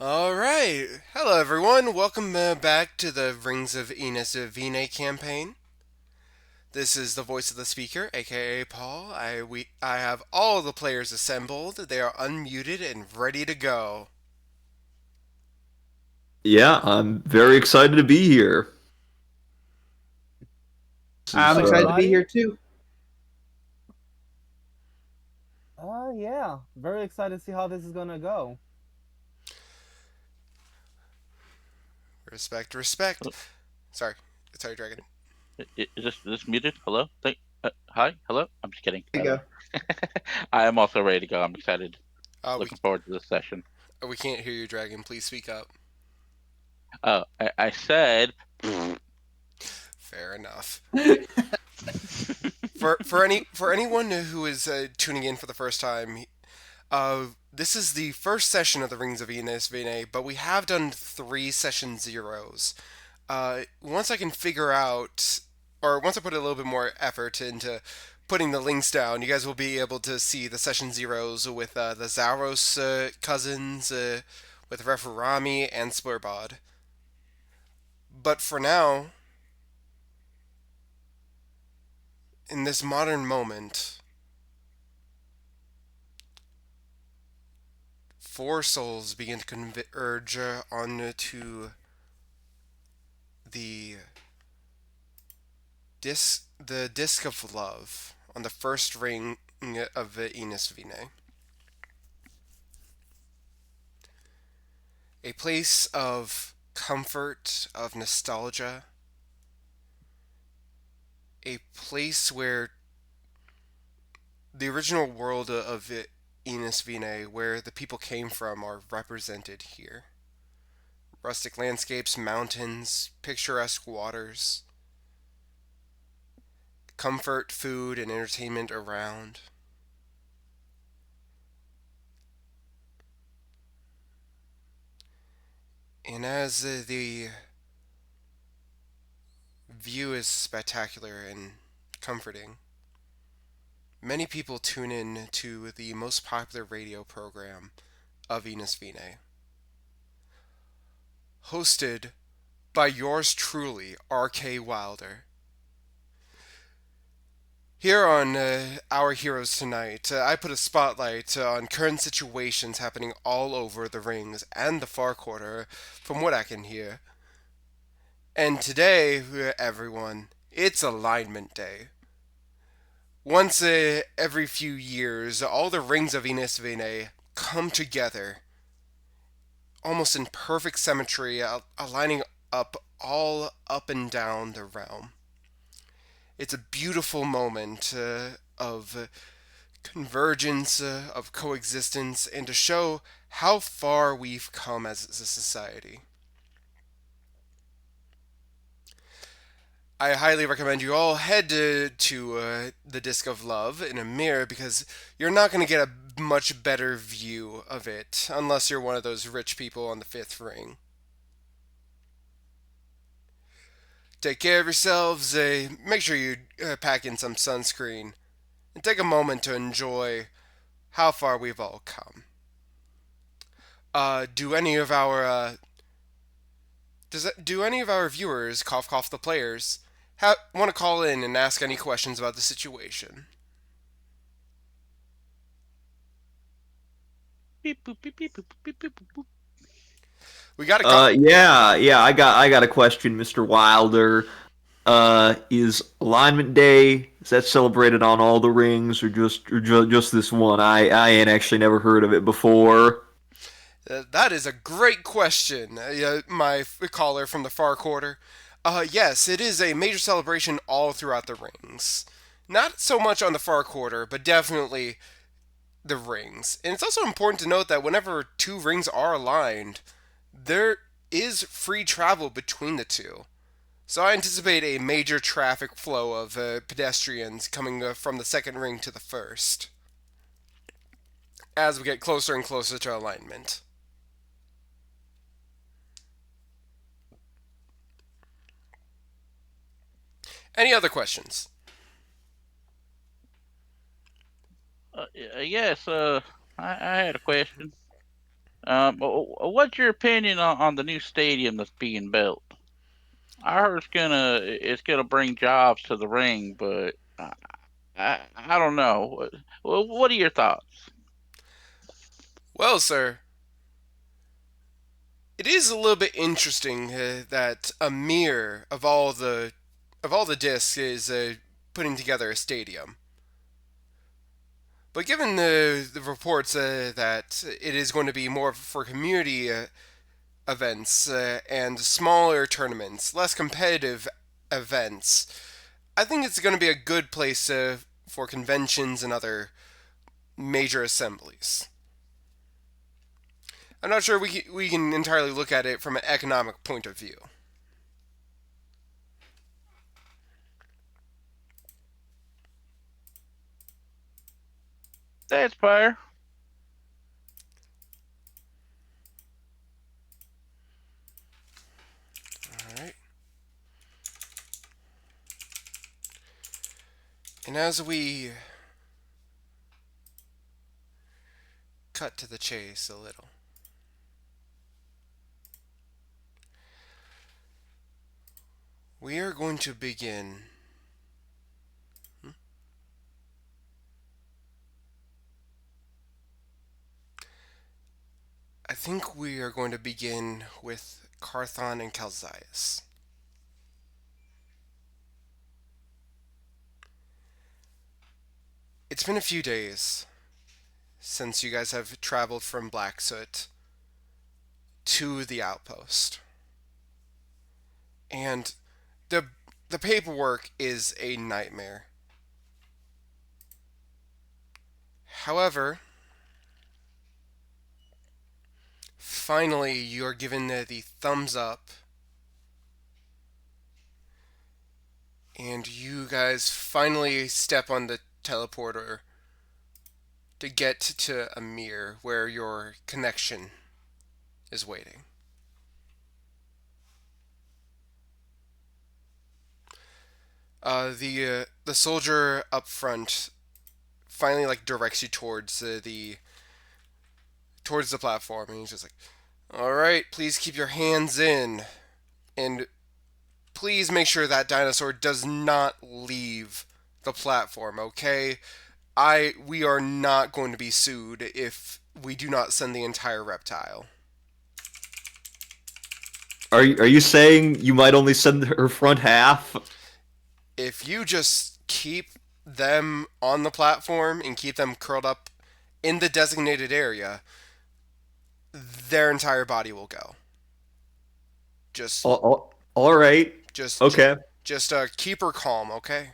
All right. Hello, everyone. Welcome back to the Rings of Inasvine campaign. This is the voice of the speaker, aka Paul. I have all the players assembled. They are unmuted and ready to go. Yeah, I'm very excited to be here. This I'm is Hello, excited to be everybody. here too. Yeah, very excited to see how this is gonna go. Respect, respect. Oh, Sorry, sorry, Dragon. is this muted? Hello? Hi? Hello? I'm just kidding. There you go. I am also ready to go. I'm excited. Uh, we Looking forward to this session. we can't hear you, Dragon. Please speak up. Oh, I said. Fair enough. For anyone who is tuning in for the first time, this is the first session of the Rings of Inasvine, but we have done three session zeros. Once I can figure out, or once I put a little bit more effort into putting the links down, you guys will be able to see the session zeros with the Zaros cousins, with Referami and Splurbod. But for now, in this modern moment, four souls begin to converge onto the disc of love on the first ring of Innisfine. A place of comfort, of nostalgia, a place where the original world of Innisfine, where the people came from, are represented here. Rustic landscapes, mountains, picturesque waters, comfort, food, and entertainment around. And as the view is spectacular and comforting, many people tune in to the most popular radio program of Innisfine, hosted by yours truly, R.K. Wilder. Here on Our Heroes Tonight, I put a spotlight on current situations happening all over the rings and the Far Quarter, from what I can hear. And today, everyone, it's Alignment Day. Once every few years, all the rings of Innisfine come together, almost in perfect symmetry, aligning up all up and down the realm. It's a beautiful moment of convergence, of coexistence, and to show how far we've come as a society. I highly recommend you all head to the Disc of Love in a mirror because you're not going to get a much better view of it unless you're one of those rich people on the fifth ring. Take care of yourselves, make sure you pack in some sunscreen, and take a moment to enjoy how far we've all come. Do any of our do any of our viewers, cough cough the players, want to call in and ask any questions about the situation? Beep, boop, beep, beep, boop, beep, beep, boop, boop. We got a Yeah, I got a question, Mr. Wilder. Is Alignment Day, is that celebrated on all the rings, or just this one? I ain't actually never heard of it before. That is a great question, my caller from the far quarter. Yes, it is a major celebration all throughout the rings. Not so much on the far quarter, but definitely the rings. And it's also important to note that whenever two rings are aligned, there is free travel between the two. So I anticipate a major traffic flow of pedestrians coming from the second ring to the first as we get closer and closer to alignment. Any other questions? Yes, I had a question. What's your opinion on the new stadium that's being built? I heard it's gonna bring jobs to the ring, but I don't know. What are your thoughts? Well, sir, it is a little bit interesting that a mirror of all the discs is putting together a stadium. But given the reports that it is going to be more for community events and smaller tournaments, less competitive events, I think it's going to be a good place for conventions and other major assemblies. I'm not sure we can entirely look at it from an economic point of view. That's fair. All right. And as we cut to the chase a little, we are going to begin. I think we are going to begin with Carthon and Calzias. It's been a few days since you guys have traveled from Blacksoot to the outpost. And the the paperwork is a nightmare. However, finally you're given the thumbs up and you guys finally step on the teleporter to get to Amir where your connection is waiting. The soldier up front finally like directs you towards the platform, and he's just like, "All right, please keep your hands in, and please make sure that dinosaur does not leave the platform. Okay, we are not going to be sued if we do not send the entire reptile. Are you saying you might only send her front half? If you just keep them on the platform and keep them curled up in the designated area, their entire body will go. Just, All right. just, Okay. just keep her calm, okay?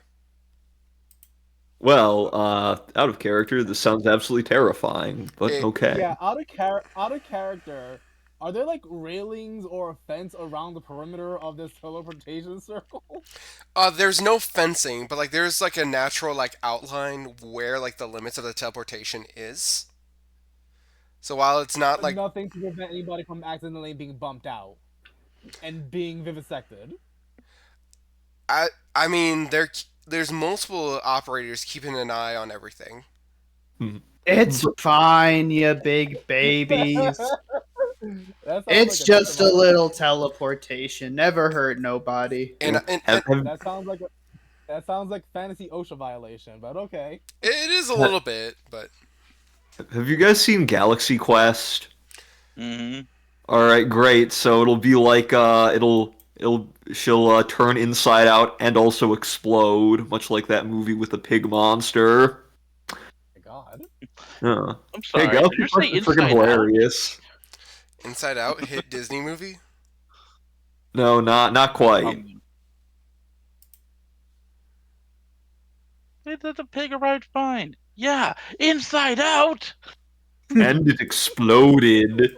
Well, out of character, this sounds absolutely terrifying, but It, okay. Yeah, out of character. Are there like railings or a fence around the perimeter of this teleportation circle? there's no fencing, but like there's like a natural like outline where like the limits of the teleportation is. So while it's not But like nothing to prevent anybody from accidentally being bumped out and being vivisected. I, I mean there's multiple operators keeping an eye on everything. Hmm. It's fine, you big babies. That sounds like It's a just a victimized. little teleportation. Never hurt nobody. And and, Have, and have, That sounds like fantasy OSHA violation, but okay. it is a little bit, but have you guys seen Galaxy Quest? Mm-hmm. All right, great. So it'll be like she'll turn inside out and also explode, much like that movie with the pig monster. My God. Yeah. I'm Hey, sorry. Did Galaxy you say Quest is freaking Inside Out? hilarious. Inside Out hit Disney movie. No, not quite. The pig arrived fine. Yeah, Inside Out. And it exploded.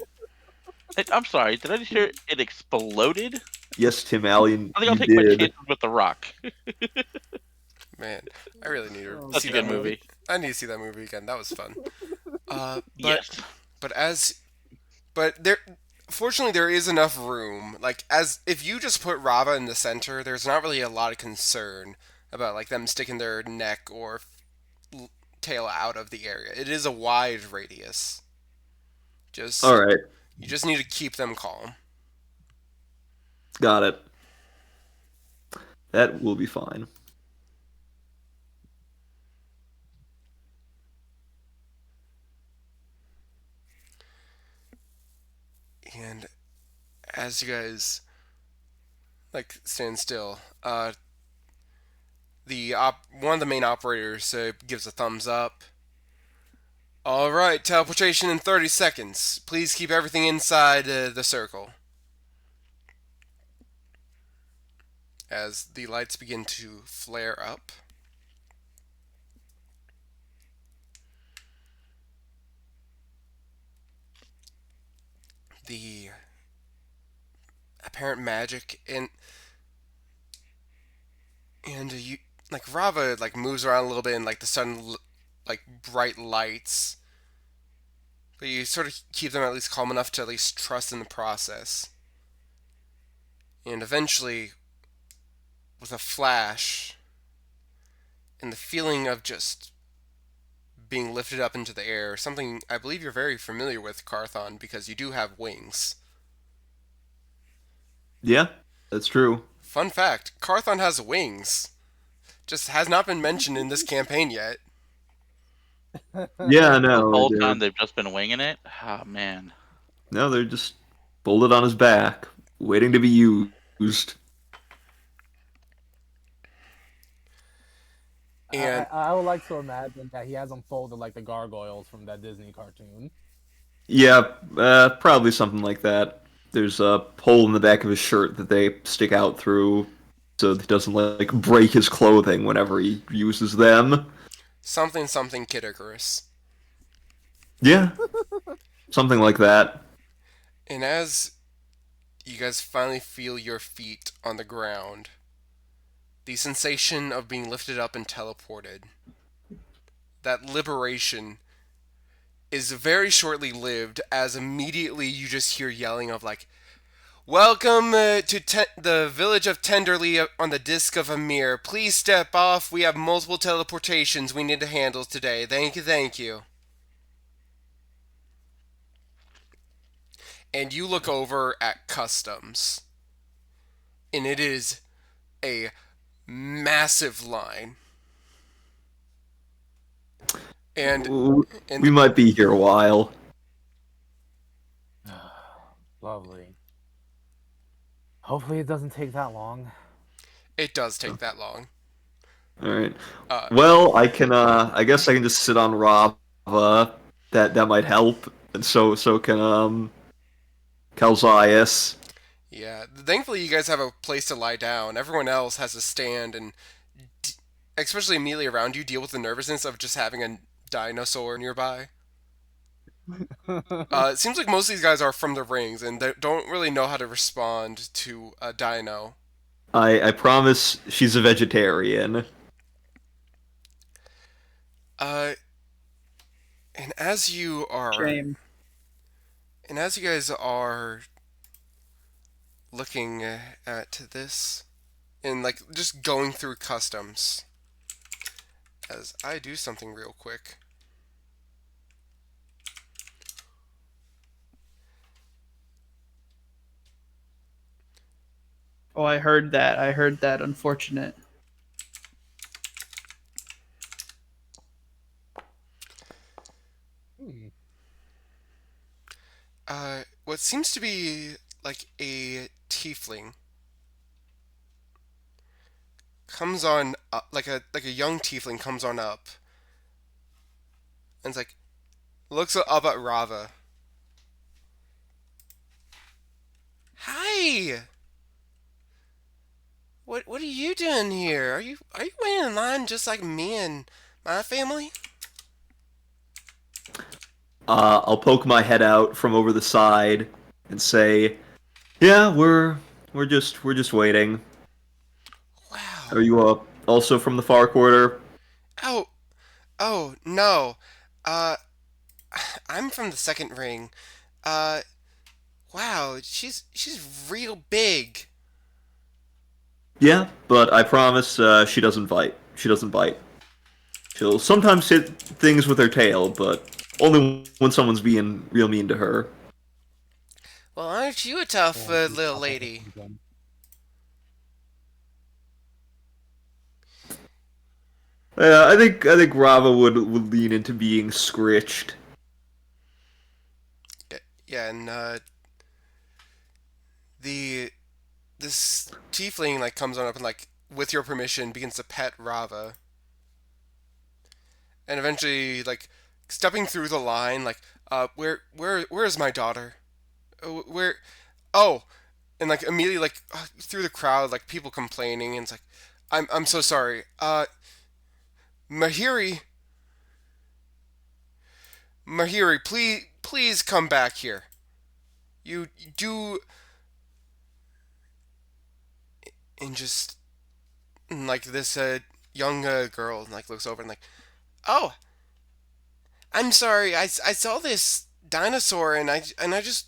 I'm sorry. Did I just hear it exploded? Yes, Tim Allen, I think I'll you take my did. chances with The Rock. Man, I really need to Oh, That's see a that good movie. movie. I need to see that movie again. That was fun. But Yes. but as but there fortunately there is enough room. Like as if you just put Rava in the center, there's not really a lot of concern about like them sticking their neck or tail out of the area. It is a wide radius. All Just right, you just need to keep them calm. got it. That will be fine. And as you guys like stand still, one of the main operators gives a thumbs up. All right, teleportation in 30 seconds. Please keep everything inside the circle. As the lights begin to flare up, the apparent magic and you like Rava like moves around a little bit in like the sun like bright lights, but you sort of keep them at least calm enough to at least trust in the process. And eventually, with a flash and the feeling of just being lifted up into the air, something I believe you're very familiar with, Carthon, because you do have wings. Yeah, that's true. Fun fact, Carthon has wings. Just has not been mentioned in this campaign yet. Yeah, The no, whole they're time they've just been winging it. Oh man. no, they're just folded on his back, waiting to be used. And I would like to imagine that he has them folded like the gargoyles from that Disney cartoon. Yeah, probably something like that. There's a hole in the back of his shirt that they stick out through, so he doesn't like break his clothing whenever he uses them. something something Kid Icarus. Yeah, something like that. And as you guys finally feel your feet on the ground, the sensation of being lifted up and teleported, that liberation is very shortly lived as immediately you just hear yelling of like, welcome to the village of Tenderlee on the Disc of Amir. Please step off. We have multiple teleportations we need to handle today. Thank you, thank you. And you look over at customs, and it is a massive line. And We and might be here a while. Lovely. Hopefully it doesn't take that long. it does take that long. All right. Uh, Well, I can. I guess I can just sit on Rava. That might help, and so can Calzias. yeah. Thankfully, you guys have a place to lie down. Everyone else has to stand and, especially immediately around you, deal with the nervousness of just having a dinosaur nearby. It seems like most of these guys are from the rings and they don't really know how to respond to a dino. I promise she's a vegetarian. Uh, and as you are, Shame. and as you guys are looking at this and like just going through customs, as I do something real quick. Oh, I heard that. I heard that. Unfortunate. Hmm. What seems to be like a tiefling comes on like a young tiefling comes on up and it's like looks up at Rava. Hi. What are you doing here? Are you waiting in line just like me and my family? I'll poke my head out from over the side and say, "Yeah, we're just waiting." Are Wow. you also from the far quarter? Oh, oh no. Uh, I'm from the second ring. Uh, wow. She's real big. Yeah, but I promise she doesn't bite. She doesn't bite. She'll sometimes hit things with her tail, but only when someone's being real mean to her. Well, aren't you a tough Oh, he's little up on this lady? again. Yeah, I think Rava would lean into being scritched. Yeah, and the this tiefling like comes on up and like with your permission begins to pet Rava, and eventually like stepping through the line like where is my daughter? Where oh and like immediately like through the crowd like people complaining and it's like I'm so sorry. Mahiri Mahiri please come back here. You do and just and, like this young girl like looks over and like oh I'm sorry I saw this dinosaur and I just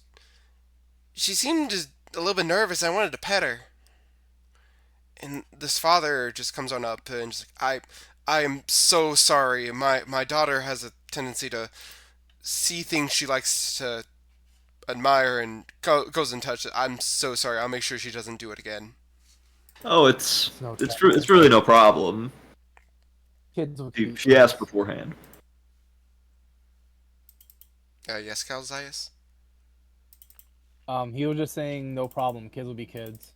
she seemed just a little bit nervous. I wanted to pet her. And this father just comes on up and just like, I am so sorry. My daughter has a tendency to see things she likes to admire and goes and touch it. I'm so sorry. I'll make sure she doesn't do it again. Oh, it's It's no it's trouble. it's really no problem. Kids will She, be she asked kids. beforehand. Yes, Calzias? He was just saying no problem. Kids will be kids.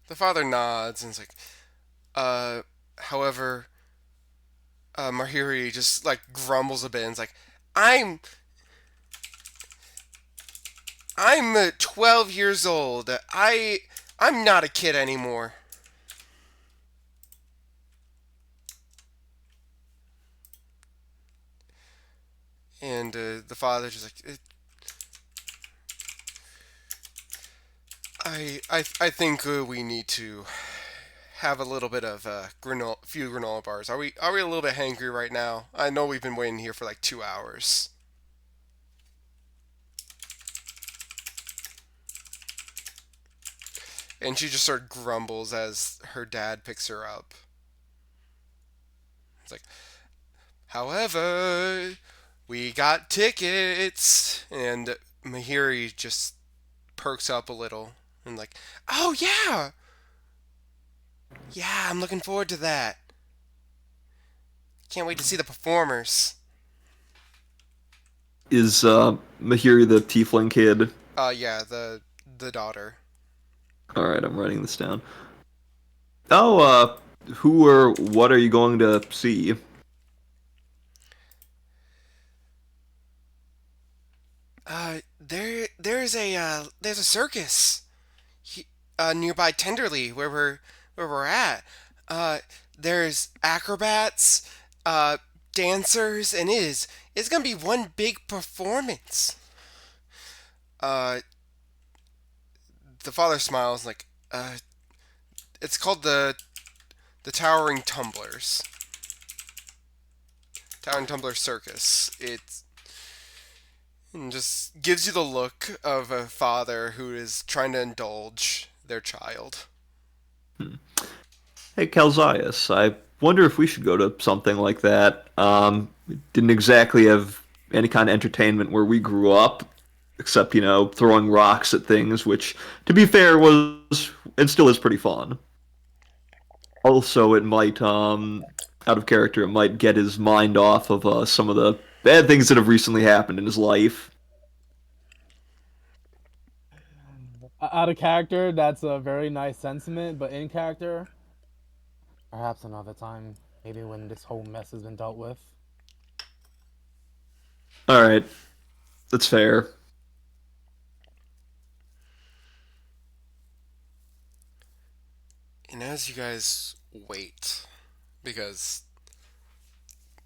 The father nods and is like, however, Mahiri just like grumbles a bit and is like, I'm I'm 12 years old. I'm not a kid anymore. And the father just like, I think we need to have a little bit of few granola bars. Are we a little bit hangry right now? I know we've been waiting here for like 2 hours. And she just sort of grumbles as her dad picks her up. It's like, however, we got tickets, and Mahiri just perks up a little and like, oh yeah, yeah, I'm looking forward to that. Can't wait to see the performers. Is Mahiri the tiefling kid? Yeah, the daughter. All right, I'm writing this down. Oh, who or what are you going to see? There's a circus nearby Tenderlee where we're at. Uh, there's acrobats, uh, dancers, and it's gonna be one big performance. Uh, the father smiles like, it's called the Towering Tumblers Circus. It's and just gives you the look of a father who is trying to indulge their child. Hey, Calzias, I wonder if we should go to something like that. We didn't exactly have any kind of entertainment where we grew up, except, throwing rocks at things, which, to be fair, was and still is pretty fun. Also, it might, out of character, it might get his mind off of some of the bad things that have recently happened in his life. Out of character, that's a very nice sentiment, but in character, perhaps another time, maybe when this whole mess has been dealt with. All right, that's fair. And as you guys wait, because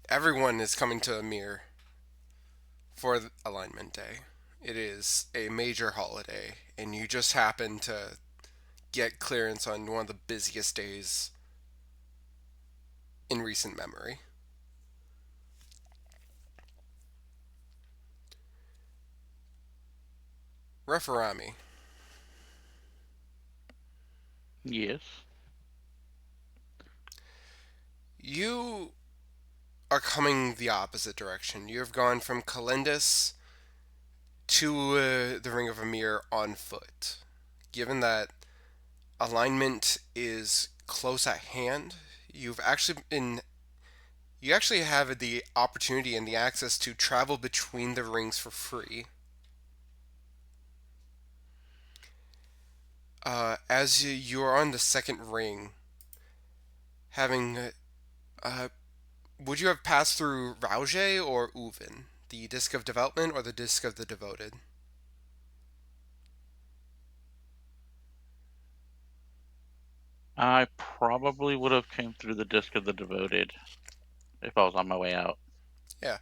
everyone is coming to Amir for Alignment Day, it is a major holiday, and you just happen to get clearance on one of the busiest days in recent memory. Referami, Yes. you are coming the opposite direction. You have gone from Kalindus to the Ring of Amir on foot. Given that alignment is close at hand, you've actually been you actually have the opportunity and the access to travel between the rings for free. As you are on the second ring, having uh, would you have passed through Rauge or Uvin, the Disc of Development or the Disc of the Devoted? I probably would have came through the Disc of the Devoted if I was on my way out. Yeah,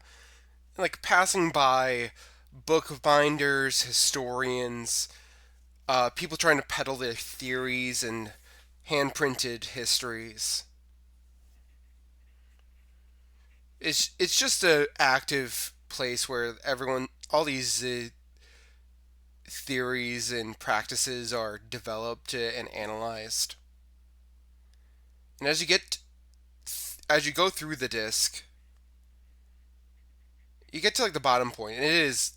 like passing by bookbinders, historians, people trying to peddle their theories and hand printed histories. It's just a active place where everyone, all these theories and practices are developed and analyzed. And as you go through the disc, you get to like the bottom point, and it is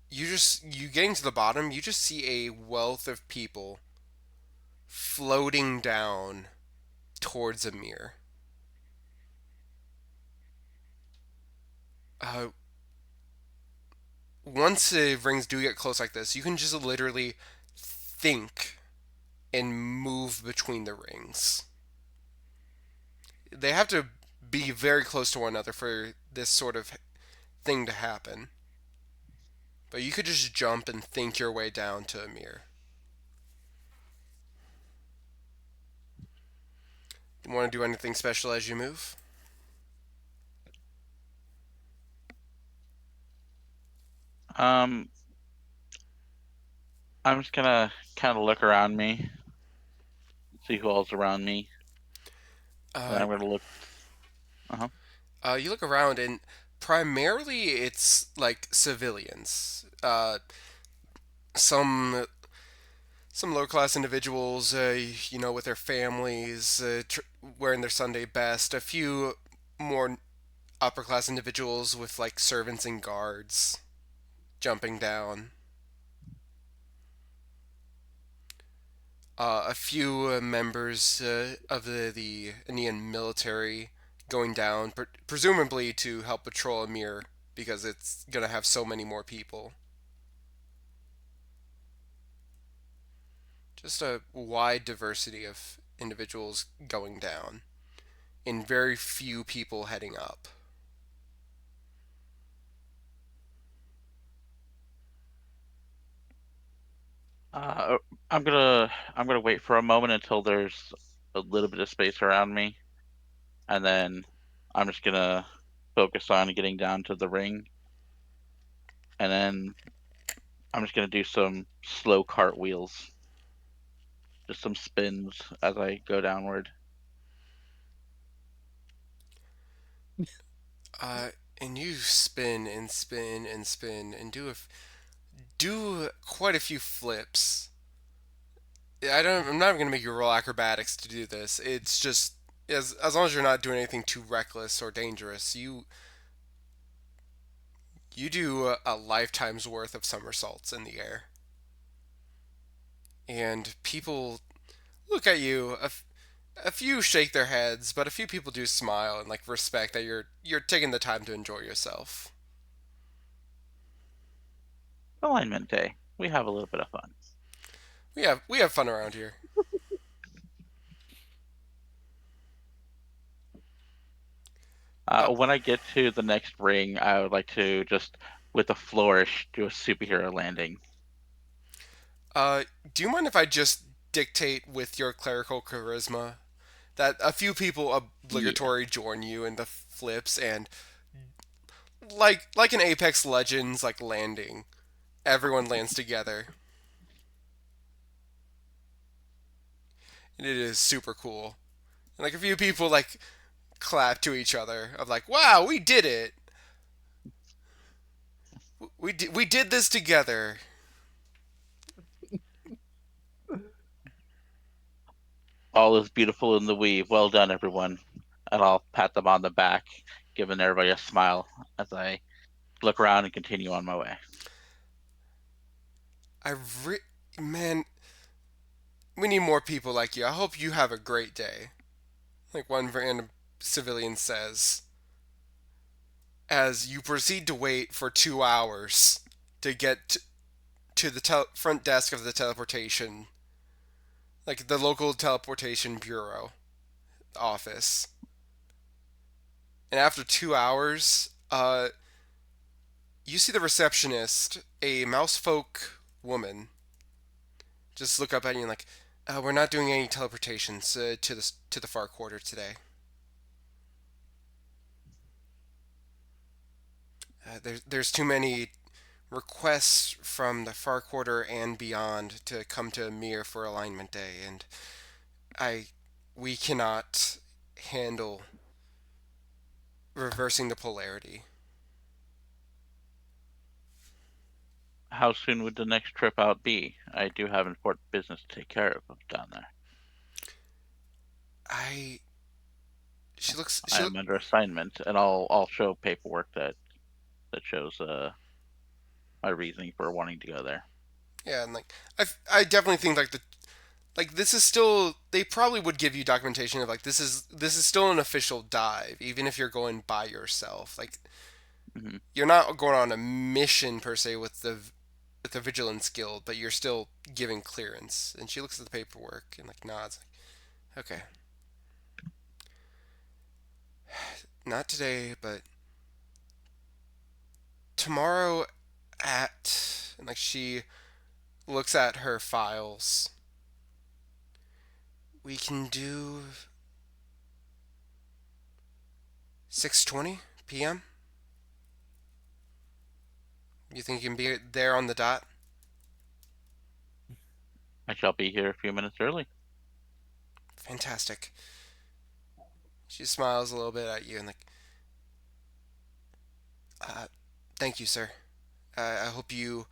you getting to the bottom, you just see a wealth of people floating down towards a mirror. Uh, Once the rings do get close like this, you can just literally think and move between the rings. They have to be very close to one another for this sort of thing to happen. But you could just jump and think your way down to a mirror. You want to do anything special as you move? Um, I'm just gonna kind of look around me, see who all's around me, and Uh, I'm gonna look. Uh-huh. you look around, and primarily it's like civilians. Some lower class individuals, with their families, wearing their Sunday best. A few more upper class individuals with like servants and guards jumping down. A few members of the Indian military going down, presumably to help patrol Amir because it's gonna have so many more people. Just a wide diversity of individuals going down, and very few people heading up. Uh, I'm gonna wait for a moment until there's a little bit of space around me, and then I'm just gonna focus on getting down to the ring, and then I'm just gonna do some slow cartwheels, just some spins as I go downward. Uh, and you spin and spin and spin and do quite a few flips. I'm not even gonna make you roll acrobatics to do this. It's just as long as you're not doing anything too reckless or dangerous, you do a lifetime's worth of somersaults in the air, and people look at you. A few shake their heads, but a few people do smile and like respect that you're taking the time to enjoy yourself. Alignment day. We have a little bit of fun. We have fun around here. When I get to the next ring, I would like to just, with a flourish, do a superhero landing. Uh, do you mind if I just dictate with your clerical charisma that a few people Yeah. obligatory join you in the flips and like an Apex Legends like landing, everyone lands together, and it is super cool. And like a few people like clap to each other of like, "Wow, we did it! We did this together." All is beautiful in the weave. Well done, everyone. and I'll pat them on the back, giving everybody a smile as I look around and continue on my way. I man, we need more people like you. I hope you have a great day. Like one random civilian says, as you proceed to wait for 2 hours to get to the front desk of the teleportation, like the local teleportation bureau office. And after 2 hours, you see the receptionist, a mousefolk woman, just look up at you and like, we're not doing any teleportations to the far quarter today. There's too many requests from the far quarter and beyond to come to Mir for alignment day, and I we cannot handle reversing the polarity. How soon would the next trip out be? I do have important business to take care of down there. I she looks I she look am under assignment, and I'll show paperwork that shows my reasoning for wanting to go there. Yeah, and like I definitely think like this is still, they probably would give you documentation of like this is still an official dive even if you're going by yourself. Like Hmm. you're not going on a mission per se with the vigilance guild, but you're still giving clearance. And she looks at the paperwork and like nods like, okay. Not today, but tomorrow at, and like she looks at her files. We can do 6:20 p.m. You think you can be there on the dot? I shall be here a few minutes early. Fantastic. She smiles a little bit at you and like, uh, thank you, sir. I hope you.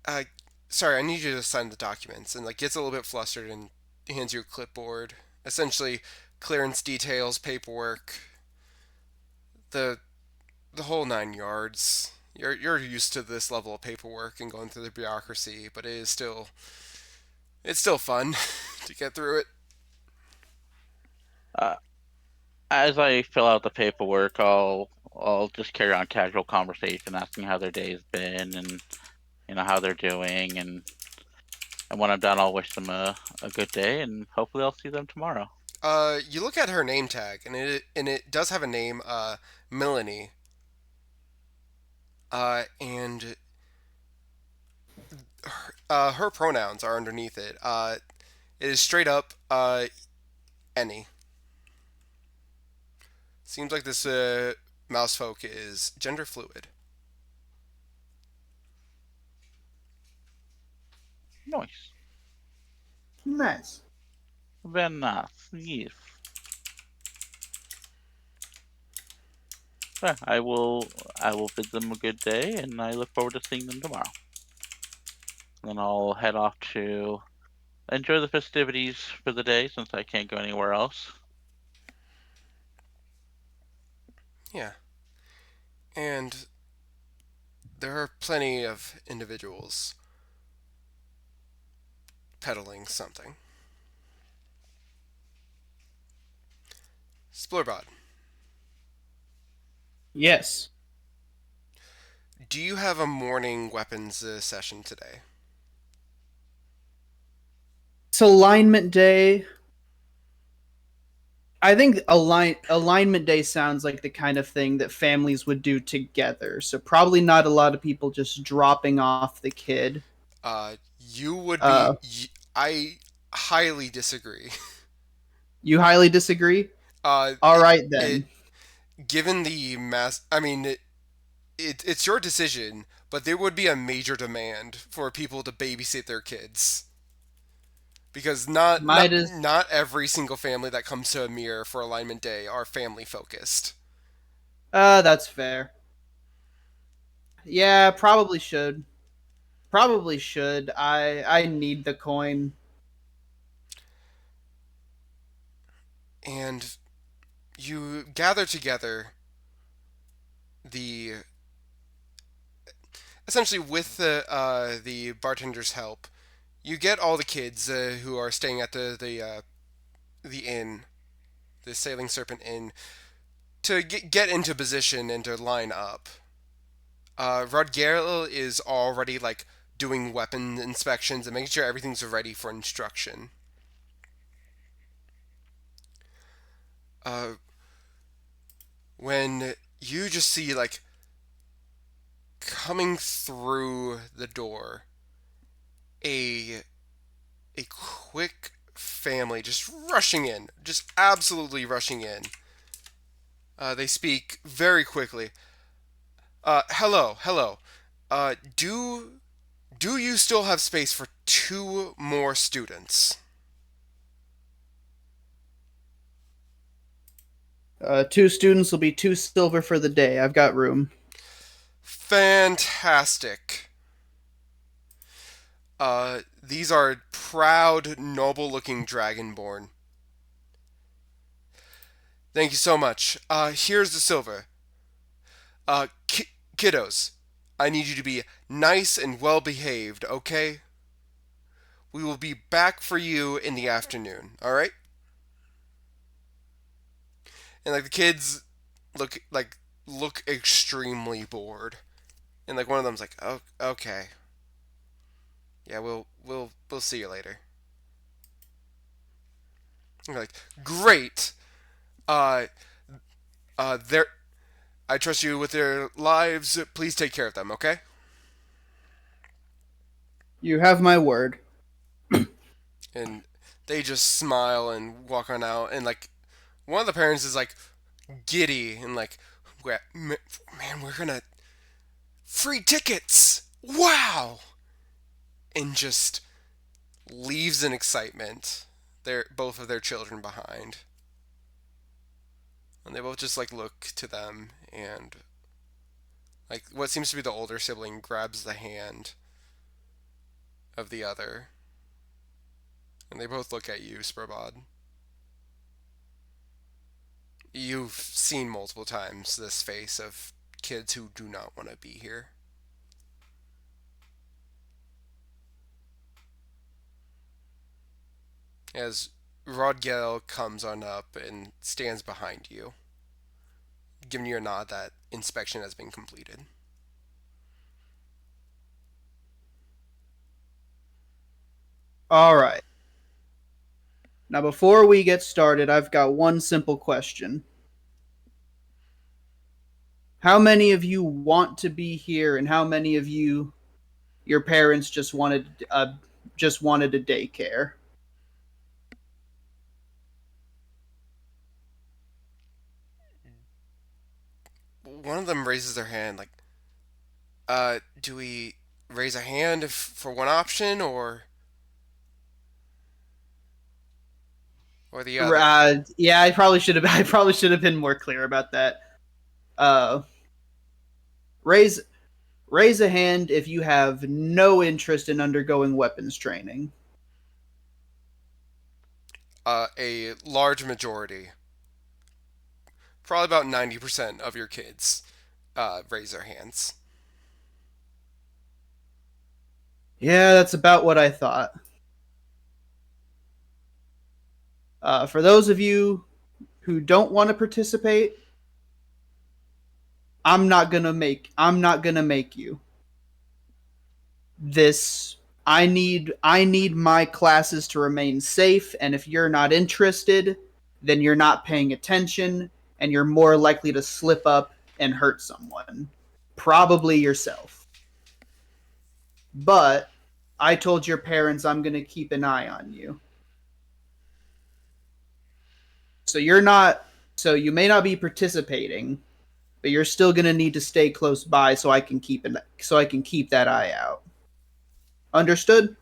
Uh, sorry, I need you to sign the documents. And like gets a little bit flustered and hands you a clipboard. Essentially, clearance details, paperwork, the the whole 9 yards. You're used to this level of paperwork and going through the bureaucracy, but it's still fun to get through it. Uh, as I fill out the paperwork, I'll just carry on casual conversation, asking how their day's been and how they're doing, and when I'm done, I'll wish them a good day, and hopefully I'll see them tomorrow. You look at her name tag, and it does have a name, Melanie. And her pronouns are underneath it. It is straight up any. Seems like this mouse folk is gender fluid. Nice. Nice. Very nice. Yes. Yeah, I will bid them a good day, and I look forward to seeing them tomorrow. Then I'll head off to enjoy the festivities for the day since I can't go anywhere else. Yeah, and there are plenty of individuals peddling something. Splorbot, Yes. do you have a morning weapons session today? It's alignment day. I think alignment day sounds like the kind of thing that families would do together. So probably not a lot of people just dropping off the kid. You would be. Uh, I highly disagree. you highly disagree? Uh, All it, right it then. given the mass. I mean, it's your decision, but there would be a major demand for people to babysit their kids because Might as not every single family that comes to Amir for alignment day are family focused. that's fair. Yeah, probably should. Probably should. I need the coin. and you gather together the essentially with the bartender's help. You get all the kids who are staying at the inn, the Sailing Serpent Inn, to get into position and to line up. Rodgeril is already like doing weapon inspections and making sure everything's ready for instruction. Uh, when you just see like coming through the door a a quick family just rushing in, just absolutely rushing in. They speak very quickly. Hello, hello. Do you still have space for two more students? Two students will be 2 silver for the day. I've got room. Fantastic. These are proud, noble-looking dragonborn. Thank you so much. Here's the silver. Kiddos, I need you to be nice and well behaved, okay? We will be back for you in the afternoon, alright? And like the kids look extremely bored. And like one of them's like, "Oh, okay. Yeah, we'll see you later." And you're like, "Great. Uh there I trust you with their lives. Please take care of them, okay?" You have my word. And they just smile and walk on out. And like one of the parents is like giddy and like, Man, we're gonna free tickets! Wow!" And just leaves in excitement. Both of their children behind. And they both just like look to them, and like what seems to be the older sibling grabs the hand of the other. And they both look at you, Spurbod. You've seen multiple times this face of kids who do not want to be here. As Rodgel comes on up and stands behind you, giving you a nod that inspection has been completed. All right. Now, before we get started, I've got one simple question. How many of you want to be here, and how many of you, your parents just wanted a daycare? One of them raises their hand, like, do we raise a hand for one option or the other? Yeah, I probably should have. I probably should have been more clear about that. Uh, raise raise a hand if you have no interest in undergoing weapons training. A large majority, probably about 90% of your kids, raise their hands. Yeah, that's about what I thought. For those of you who don't want to participate, I'm not gonna make you. This I need my classes to remain safe, and if you're not interested, then you're not paying attention and you're more likely to slip up and hurt someone. Probably yourself. But I told your parents I'm going to keep an eye on you. So you may not be participating, but you're still going to need to stay close by so I can keep that eye out. Understood?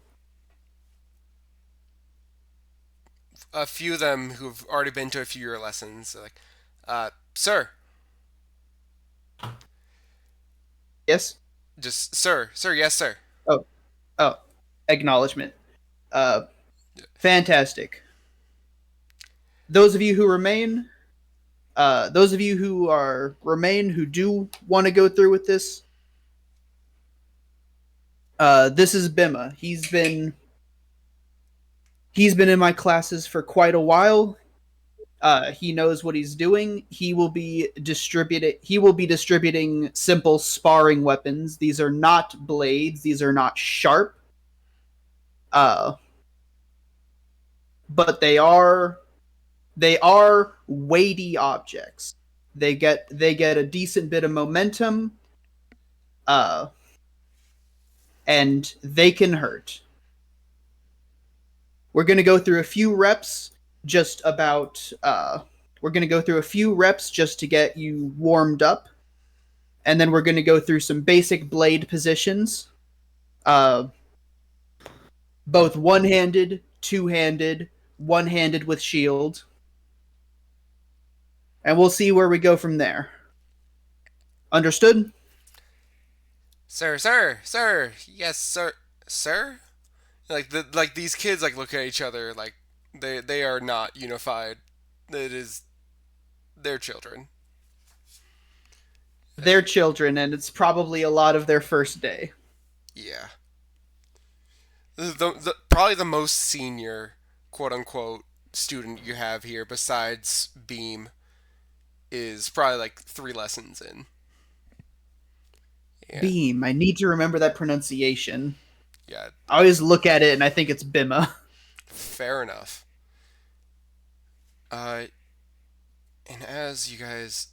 A few of them who've already been to a few of your lessons are like, sir, Yes. just sir, yes, sir. Oh, oh, acknowledgement. Uh, fantastic. those of you who remain, those of you who are remain who do want to go through with this, this is Bima. He's been in my classes for quite a while. He knows what he's doing. He will be distributing simple sparring weapons. These are not blades. These are not sharp. Uh, but they are weighty objects. They get a decent bit of momentum. Uh, and they can hurt. We're going to go through a few reps just about we're going to go through a few reps just to get you warmed up, and then we're going to go through some basic blade positions, uh, both one-handed, two-handed, one-handed with shield, and we'll see where we go from there. Understood? Sir, yes, sir, sir. Like these kids like look at each other like they are not unified. It is their children. They're children, and it's probably a lot of their first day. Yeah, probably the most senior quote unquote student you have here besides Beam is probably like 3 lessons in. Yeah, Beam. I need to remember that pronunciation. yeah, I always look at it and I think it's Bima. fair enough. Uh, and as you guys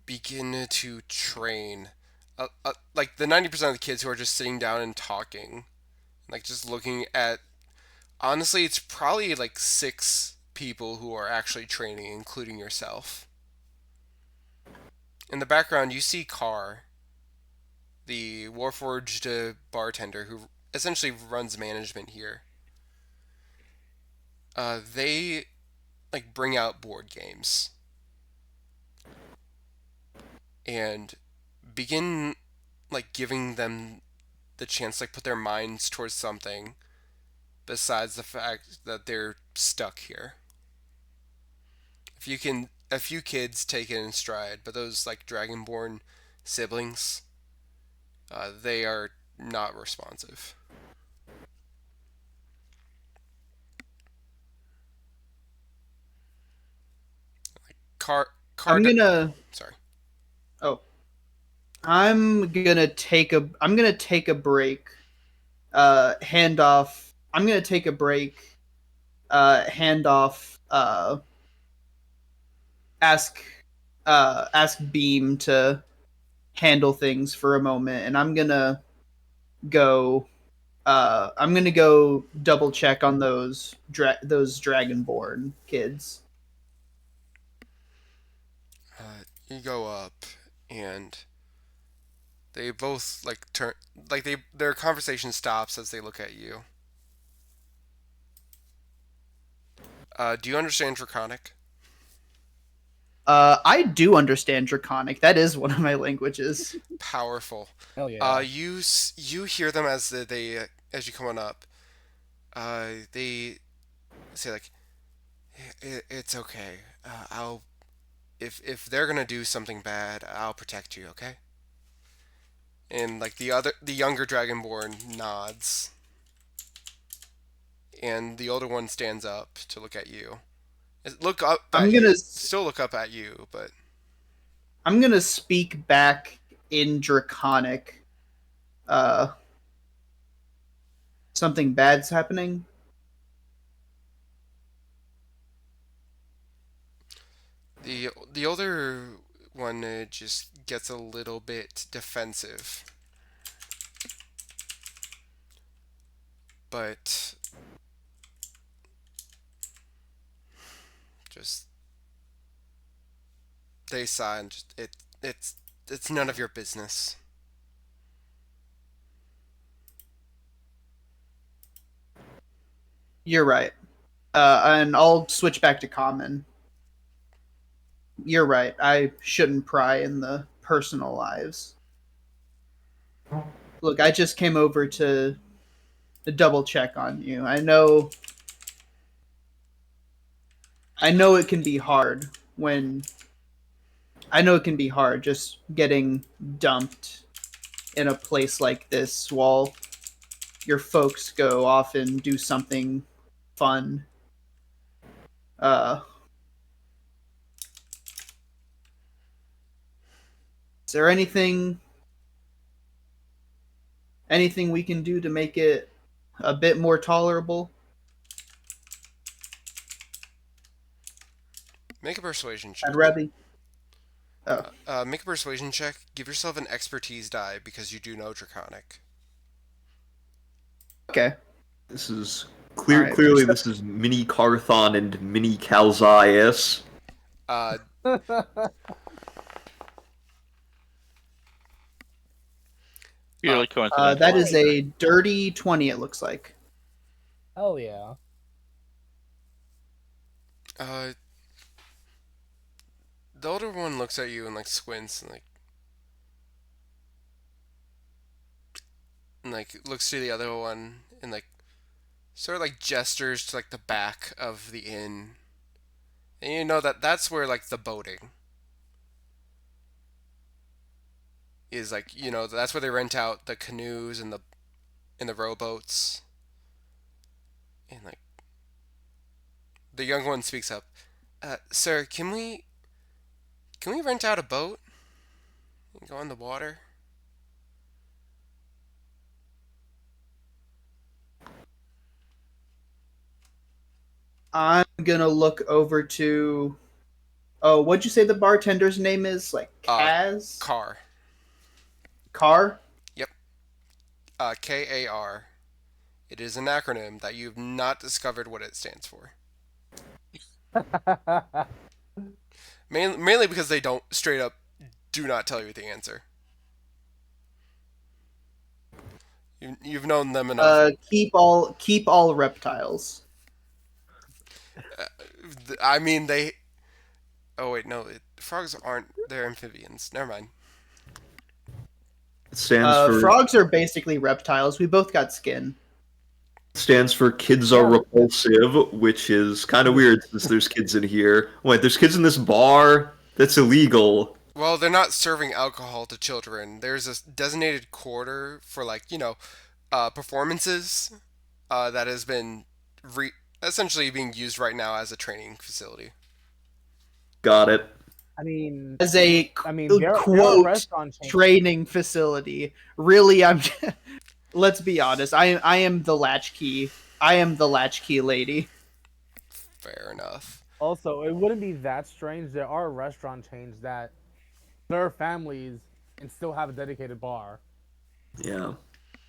begin to train, like the 90% of the kids who are just sitting down and talking, like just looking at, honestly, it's probably like 6 people who are actually training, including yourself. In the background, you see Carr, the Warforged bartender who essentially runs management here. They like bring out board games and begin like giving them the chance to like put their minds towards something besides the fact that they're stuck here. If you can, a few kids take it in stride, but those like Dragonborn siblings, they are not responsive. Car, I'm card. gonna Sorry. oh I'm gonna take a break. Hand off. I'm gonna take a break. Hand off. Ask Beam to handle things for a moment, and go. I'm gonna go double check on those Dragonborn kids. You go up, and they both like turn. Like their conversation stops as they look at you. Do you understand Draconic? I do understand Draconic. That is one of my languages. Powerful. Hell yeah. You hear them as they as you come on up. They say like, It's okay. I'll if they're gonna do something bad, I'll protect you. Okay." And like the younger Dragonborn nods, and the older one stands up to look at you. Look up I'm at gonna you. Still look up at you, but I'm gonna speak back in Draconic. Uh, Something bad's happening. the older one just gets a little bit defensive. But just they sigh and just it's none of your business. You're right. And I'll switch back to common. You're right. I shouldn't pry in the personal lives. Look, I just came over to double check on you. I know I know it can be hard when I know it can be hard just getting dumped in a place like this while your folks go off and do something fun. Uh, is there anything we can do to make it a bit more tolerable? Make a persuasion I'd check. rather. Oh, Make a persuasion check. Give yourself an expertise die because you do know Draconic. okay. This is All clear. right. Clearly, this is mini Carthon and mini Calzaius. Uh, uh, Purely coincidental. That is a dirty 20. It looks like. Hell yeah. uh, the older one looks at you and like squints and like looks to the other one and like sort of like gestures to like the back of the inn, and you know that that's where like the boating is. Like that's where they rent out the canoes and the rowboats. And like the young one speaks up, "Sir, can we rent out a boat and go on the water?" I'm gonna look over to. Oh, what'd you say the bartender's name is? Like Uh, Kaz? Car. Car? Yep. KAR. It is an acronym that you've not discovered what it stands for. Mainly because they don't straight up do not tell you the answer. You've known them enough. Keep all reptiles. I mean, they. Oh wait, no. Frogs aren't. They're amphibians. Never mind. It Frogs are basically reptiles. We both got skin. stands for kids are Yeah. repulsive, which is kind of weird since there's kids in here. Wait, there's kids in this bar? That's illegal. Well, they're not serving alcohol to children. There's a designated quarter for performances that has been essentially being used right now as a training facility. Got it. I mean, As a there are quote restaurant chains. training facility. Really, I'm. Let's be honest. I am the latchkey. I am the latchkey lady. Fair enough. Also, it wouldn't be that strange. There are restaurant chains that serve families and still have a dedicated bar. Yeah.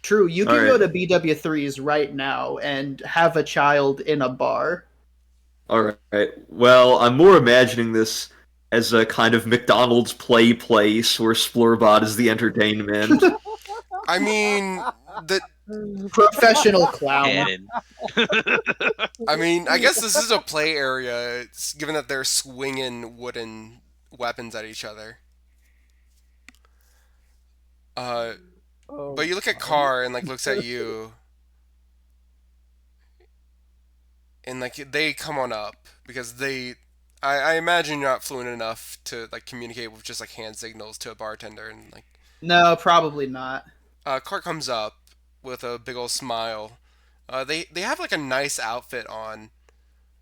True. You All can go right. to BW3s right now and have a child in a bar. All right. Well, I'm more imagining this as a kind of McDonald's play place where Splurbot is the entertainment. I mean, the Professional clown. Cannon. I guess this is a play area, given that they're swinging wooden weapons at each other. Uh, but Oh, you look at Carr and like looks at you, and like they come on up because I imagine you're not fluent enough to like communicate with just like hand signals to a bartender, and like No, probably not. Carr comes up with a big old smile. They have like a nice outfit on,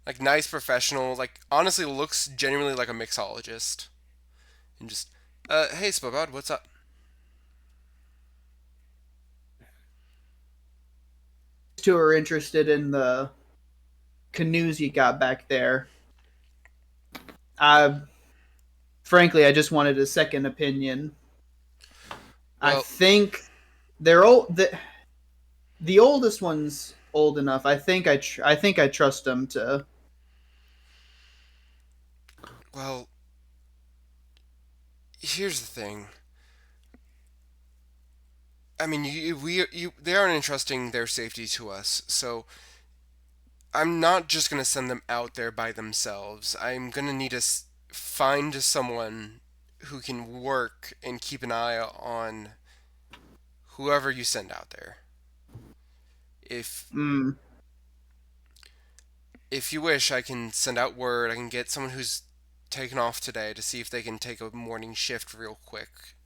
like nice professional, like honestly looks genuinely like a mixologist. And just, hey Spabod, what's up? Two are interested in the canoes you got back there. Uh, Frankly, I just wanted a second opinion. I Well, think they're old. The oldest one's old enough. I think I trust them to. well, here's the thing. I mean, they aren't entrusting their safety to us, so I'm not just gonna send them out there by themselves. I'm gonna need to find someone who can work and keep an eye on whoever you send out there. If Mm, If you wish, I can send out word. I can get someone who's taken off today to see if they can take a morning shift real quick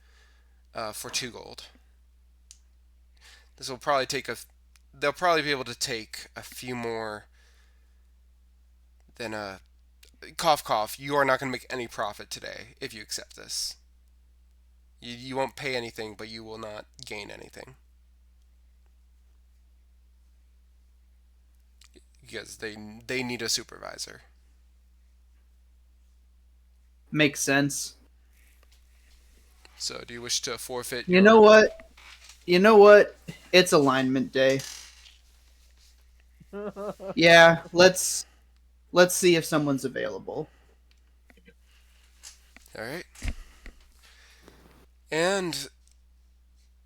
for 2 gold. This will probably take a. They'll probably be able to take a few more than a. Cough, cough. You are not going to make any profit today if you accept this. You won't pay anything, but you will not gain anything because they need a supervisor. Makes sense. So, do you wish to forfeit You know your? what? You know what? It's alignment day. Yeah, let's see if someone's available. All right. And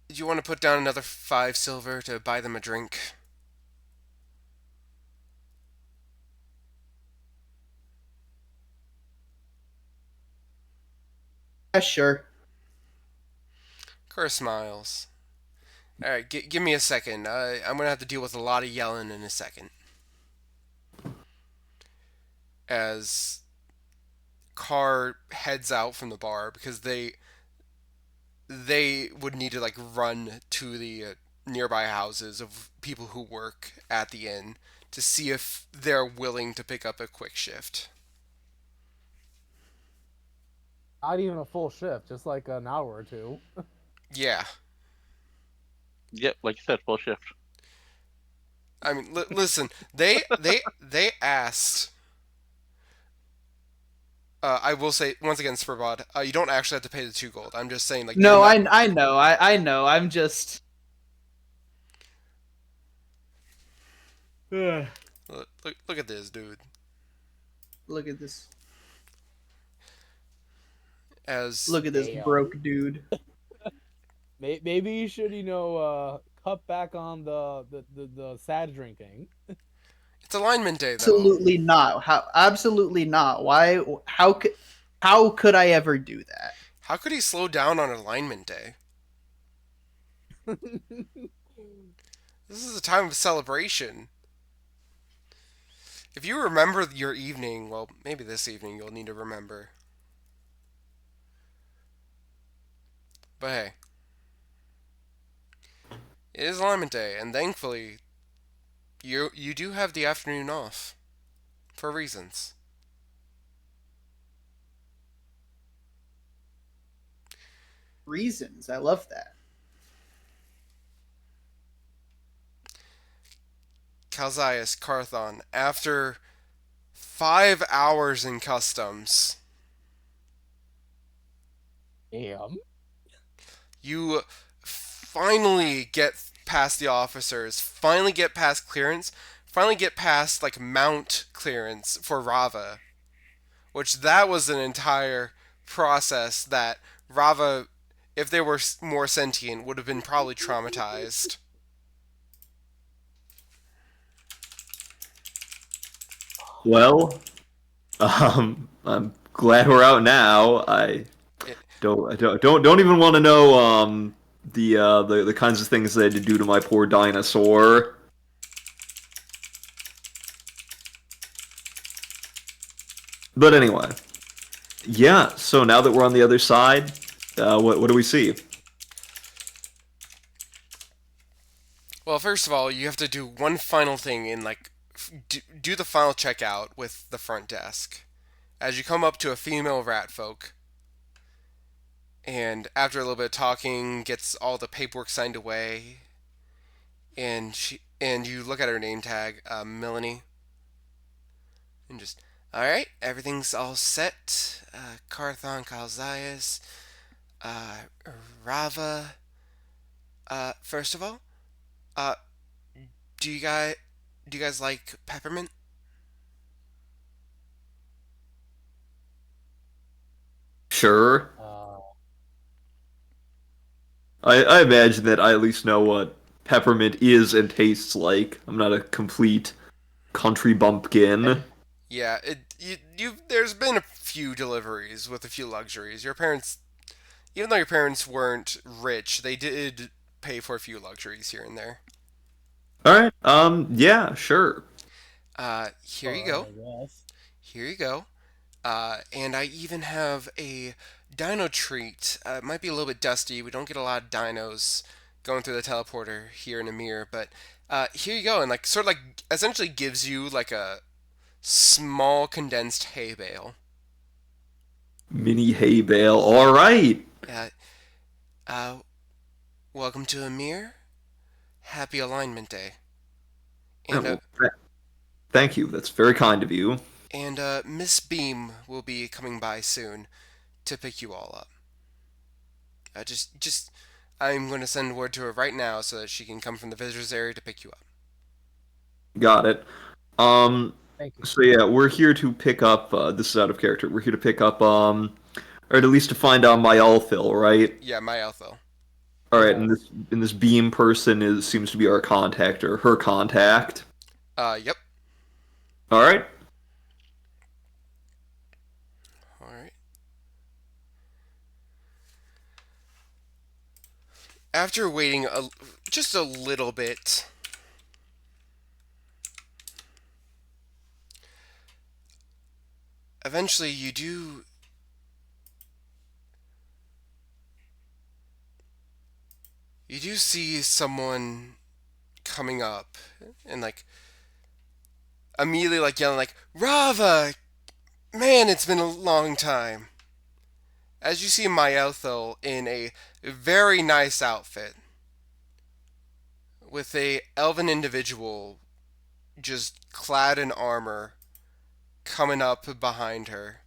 do you want to put down another 5 silver to buy them a drink? Yeah, sure. Kerr smiles. All right, give me a second. I'm gonna have to deal with a lot of yelling in a second. As Carr heads out from the bar because they would need to like run to the nearby houses of people who work at the inn to see if they're willing to pick up a quick shift. Not even a full shift, just like an hour or two. Yeah, Yep, like you said, full shift. I mean, listen, they asked. I will say once again, Spurbod, you don't actually have to pay the 2 gold. I'm just saying, like, you're No, not. I know. I know. I'm just Ugh. Look at this, dude. Look at this. As Look at this Damn. broke dude. Maybe you should, cut back on the sad drinking. it's alignment day, though. Absolutely not. How? Absolutely not. Why? How could I ever do that? How could he slow down on alignment day? This is a time of celebration. If you remember your evening, well, maybe this evening you'll need to remember. But hey, it is alignment day, and thankfully, you do have the afternoon off for reasons. Reasons. I love that. Calzias Carthon, after 5 hours in customs, Damn. you finally get past the officers, finally get past clearance, finally get past like mount clearance for Rava, which that was an entire process that Rava, if they were more sentient, would have been probably traumatized. Well, I'm glad we're out now. I It, don't even want to know the kinds of things they had to do to my poor dinosaur. But anyway, yeah. So now that we're on the other side, what do we see? well, first of all, you have to do one final thing in like do the final checkout with the front desk. As you come up to a female rat folk, and after a little bit of talking, gets all the paperwork signed away, and you look at her name tag, Melanie, and just all right, everything's all set. Carthon Calzias, uh, Rava. First of all, uh, do you guys do you guys like peppermint? Sure. Uh, I imagine that I at least know what peppermint is and tastes like. I'm not a complete country bumpkin. Yeah, there's been a few deliveries with a few luxuries. Your parents, even though your parents weren't rich, they did pay for a few luxuries here and there. All right. Yeah, sure. Here you Alright, go. I guess. Here you go. And I even have a dino treat. It might be a little bit dusty. We don't get a lot of dinos going through the teleporter here in Amir, but here you go. And like sort of like essentially gives you like a small condensed hay bale. Mini hay bale. All right. Uh, uh, Welcome to Amir. Happy Alignment Day. And Well, thank you. That's very kind of you. Miss Beam will be coming by soon to pick you all up. Just, I'm going to send word to her right now so that she can come from the visitors area to pick you up. Got it. Um, Thank you. so yeah, we're here to pick up. This is out of character. We're here to pick up. Or at least to find out my Althil, right? Yeah, my Alpha. All right, Yes. and this beam person is seems to be our contact or her contact. Yep. All right. All right. After waiting just a little bit, eventually you do see someone coming up and like immediately like yelling like Rava, man, it's been a long time. As you see Myelthel in a very nice outfit with a elven individual just clad in armor coming up behind her.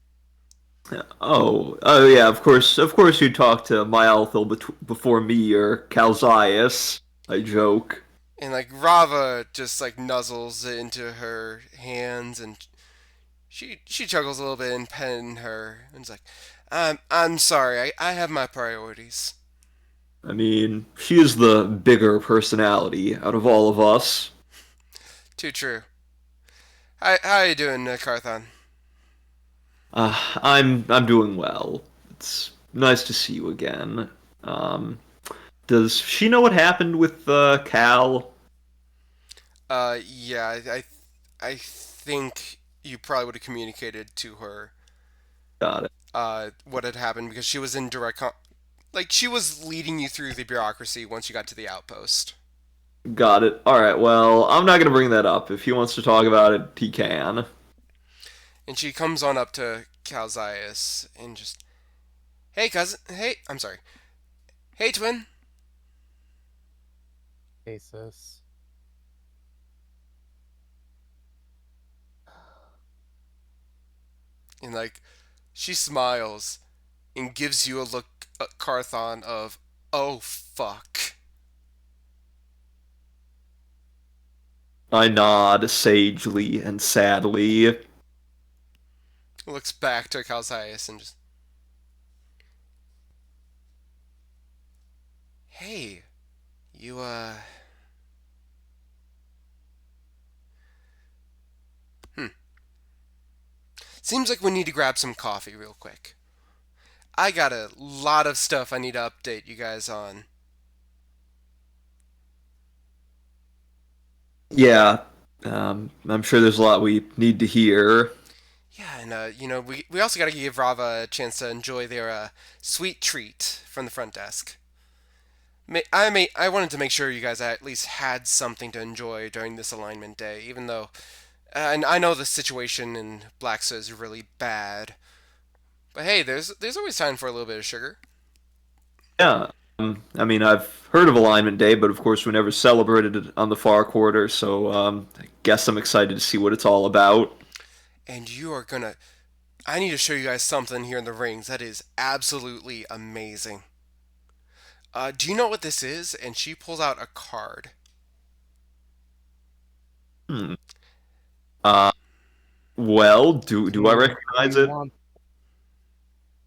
Oh yeah. Of course, you talked to my Althil before me or Calzias. I joke. And like Rava just like nuzzles into her hands and she chuckles a little bit and petting her and it's like, I'm sorry, I have my priorities. I mean, she is the bigger personality out of all of us. Too true. How you doing, Carthon? I'm doing well. It's nice to see you again. Um, does she know what happened with Cal? Yeah, I think you probably would have communicated to her Got it. what had happened because she was in like she was leading you through the bureaucracy once you got to the outpost. Got it. All right. Well, I'm not gonna bring that up. If he wants to talk about it, he can. And she comes on up to Calzias and just, hey cousin, hey, I'm sorry, hey twin, Hey, sis. and like she smiles and gives you a look at Carthon of, oh fuck. I nod sagely and sadly. Looks back to Calzias and just, hey, you hmm. Seems like we need to grab some coffee real quick. I got a lot of stuff I need to update you guys on. Yeah. I'm sure there's a lot we need to hear. Yeah, and we also got to give Rava a chance to enjoy their sweet treat from the front desk. I wanted to make sure you guys at least had something to enjoy during this alignment day, even though, and I know the situation in Blacksa is really bad. But hey, there's always time for a little bit of sugar. Yeah. I mean, I've heard of Alignment Day, but of course we never celebrated it on the far quarter, so I guess I'm excited to see what it's all about. And you are gonna. I need to show you guys something here in the rings that is absolutely amazing. Do you know what this is? And she pulls out a card. Hmm. Uh, well, do I Do recognize you it? want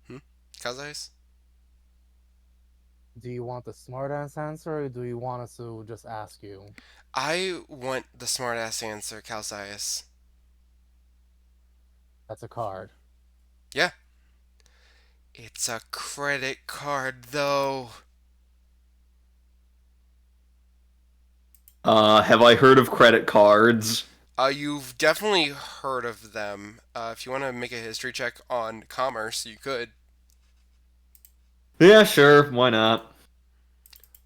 Hmm? Kazais? do you want the smartass answer, or do you want us to just ask you? I want the smartass answer, Calzias. That's a card. Yeah. It's a credit card, though. Have I heard of credit cards? You've definitely heard of them. If you want to make a history check on commerce, you could. Yeah, sure, why not?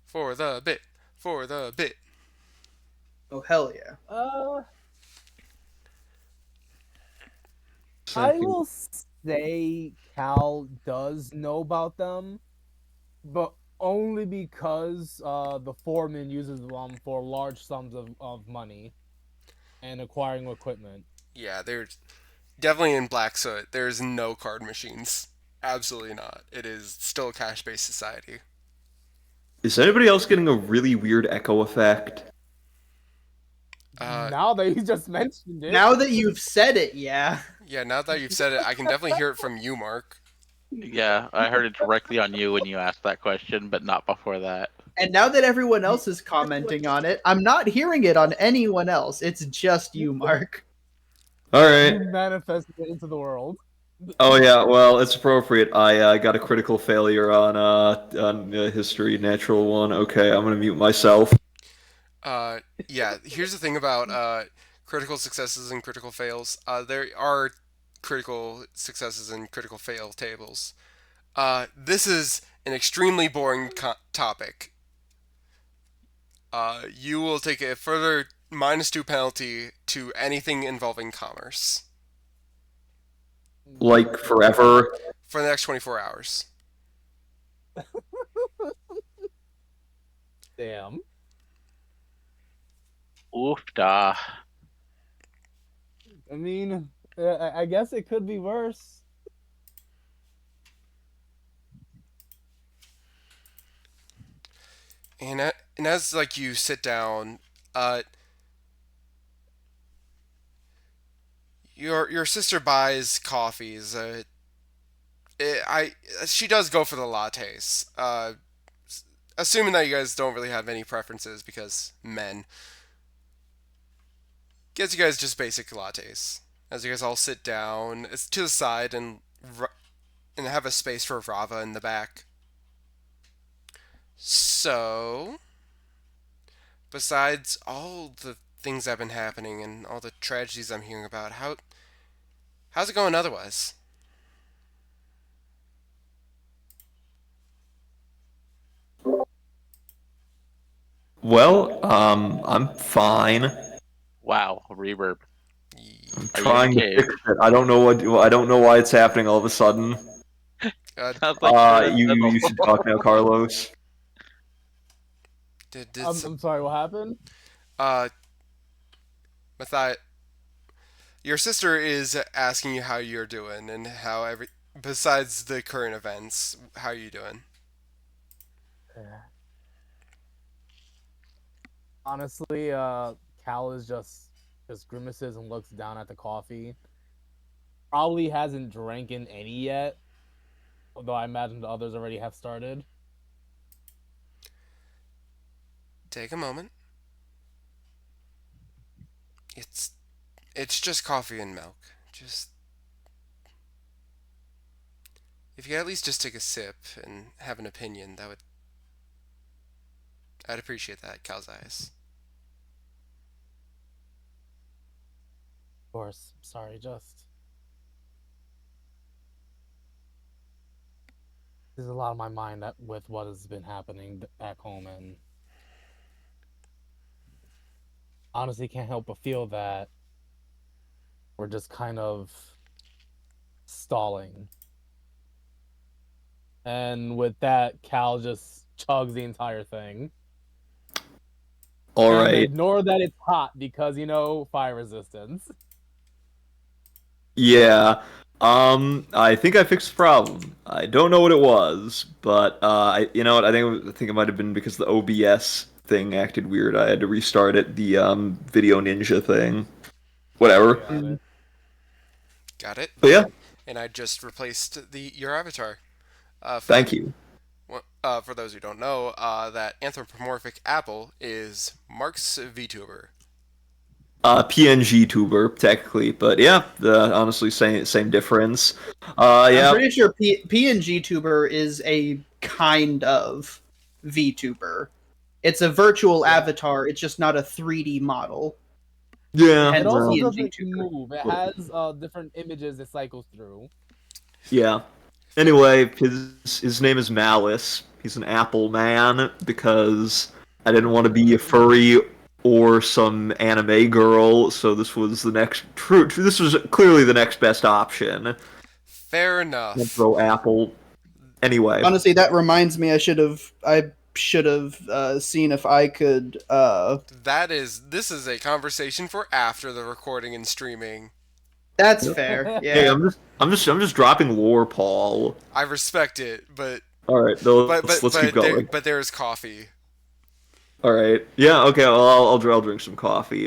For the bit. For the bit. Oh hell yeah! Uh, I Second. will say Cal does know about them, but only because the foreman uses them for large sums of money and acquiring equipment. Yeah, they're definitely in Black Soot. There's no card machines. Absolutely not. It is still a cash based society. Is anybody else getting a really weird echo effect? Uh, Now that you just mentioned it, Now that you've said it, yeah. yeah, now that you've said it, I can definitely hear it from you, Mark. Yeah, I heard it directly on you when you asked that question, but not before that. And now that everyone else is commenting on it, I'm not hearing it on anyone else. It's just you, Mark. All right. you manifested it into the world. Oh yeah, well, it's appropriate. I got a critical failure on history, natural one. Okay, I'm gonna mute myself. Uh, yeah, here's the thing about critical successes and critical fails. There are critical successes and critical fail tables. This is an extremely boring topic. You will take a further -2 penalty to anything involving commerce Like forever. for the next 24 hours. Damn. Oof da. I mean, I guess it could be worse. And as like you sit down, uh, your sister buys coffees. I She does go for the lattes. Assuming that you guys don't really have any preferences because men, gets you guys just basic lattes. As you guys all sit down, it's to the side and have a space for Rava in the back. So, besides all the things that have been happening and all the tragedies I'm hearing about, how's it going otherwise? Well, I'm fine. Wow, reverb. I'm Are you in a trying to cave? fix it. I don't know what. I don't know why it's happening all of a sudden. Uh, Sounds like you're in a You tunnel. should talk now, Carlos. did I'm sorry, what happened? uh, Matthias, your sister is asking you how you're doing and how besides the current events, how you doing? Honestly, Cal is just grimaces and looks down at the coffee. Probably hasn't drank in any yet, although I imagine the others already have started. Take a moment. It's it's just coffee and milk. Just if you could at least just take a sip and have an opinion, I'd appreciate that, Cal's eyes. Of course, sorry, just there's a lot on my mind with what has been happening back home, and honestly can't help but feel that we're just kind of stalling. And with that, Cal just chugs the entire thing. All And right. ignore that it's hot because, fire resistance. Yeah. I think I fixed the problem. I don't know what it was, but you know what? I think it might have been because the OBS thing acted weird. I had to restart it. The Video Ninja thing. Whatever. Got it. Got it? But yeah, And I just replaced the your avatar. thank you. For those who don't know, that anthropomorphic apple is Mark's VTuber. PNG tuber technically, but yeah, the honestly same difference. I'm Yeah. pretty sure PNG tuber is a kind of VTuber. It's a virtual Yeah. avatar. It's just not a 3D model. Yeah, Hence It also well, PNG doesn't tuber. move. It what- has different images it cycles through. yeah. Fair. Anyway, his name is Malice. He's an apple man because I didn't want to be a furry or some anime girl, so this was the next true. This was clearly the next best option. Fair Don't enough. throw apple. Anyway, Honestly, that reminds me. I should have seen if I could. This is a conversation for after the recording and streaming. That's fair. hey, Yeah. I'm just dropping lore, Paul. I respect it, but All right, let's keep going. there is coffee. All right, yeah, okay. Well, I'll drink some coffee.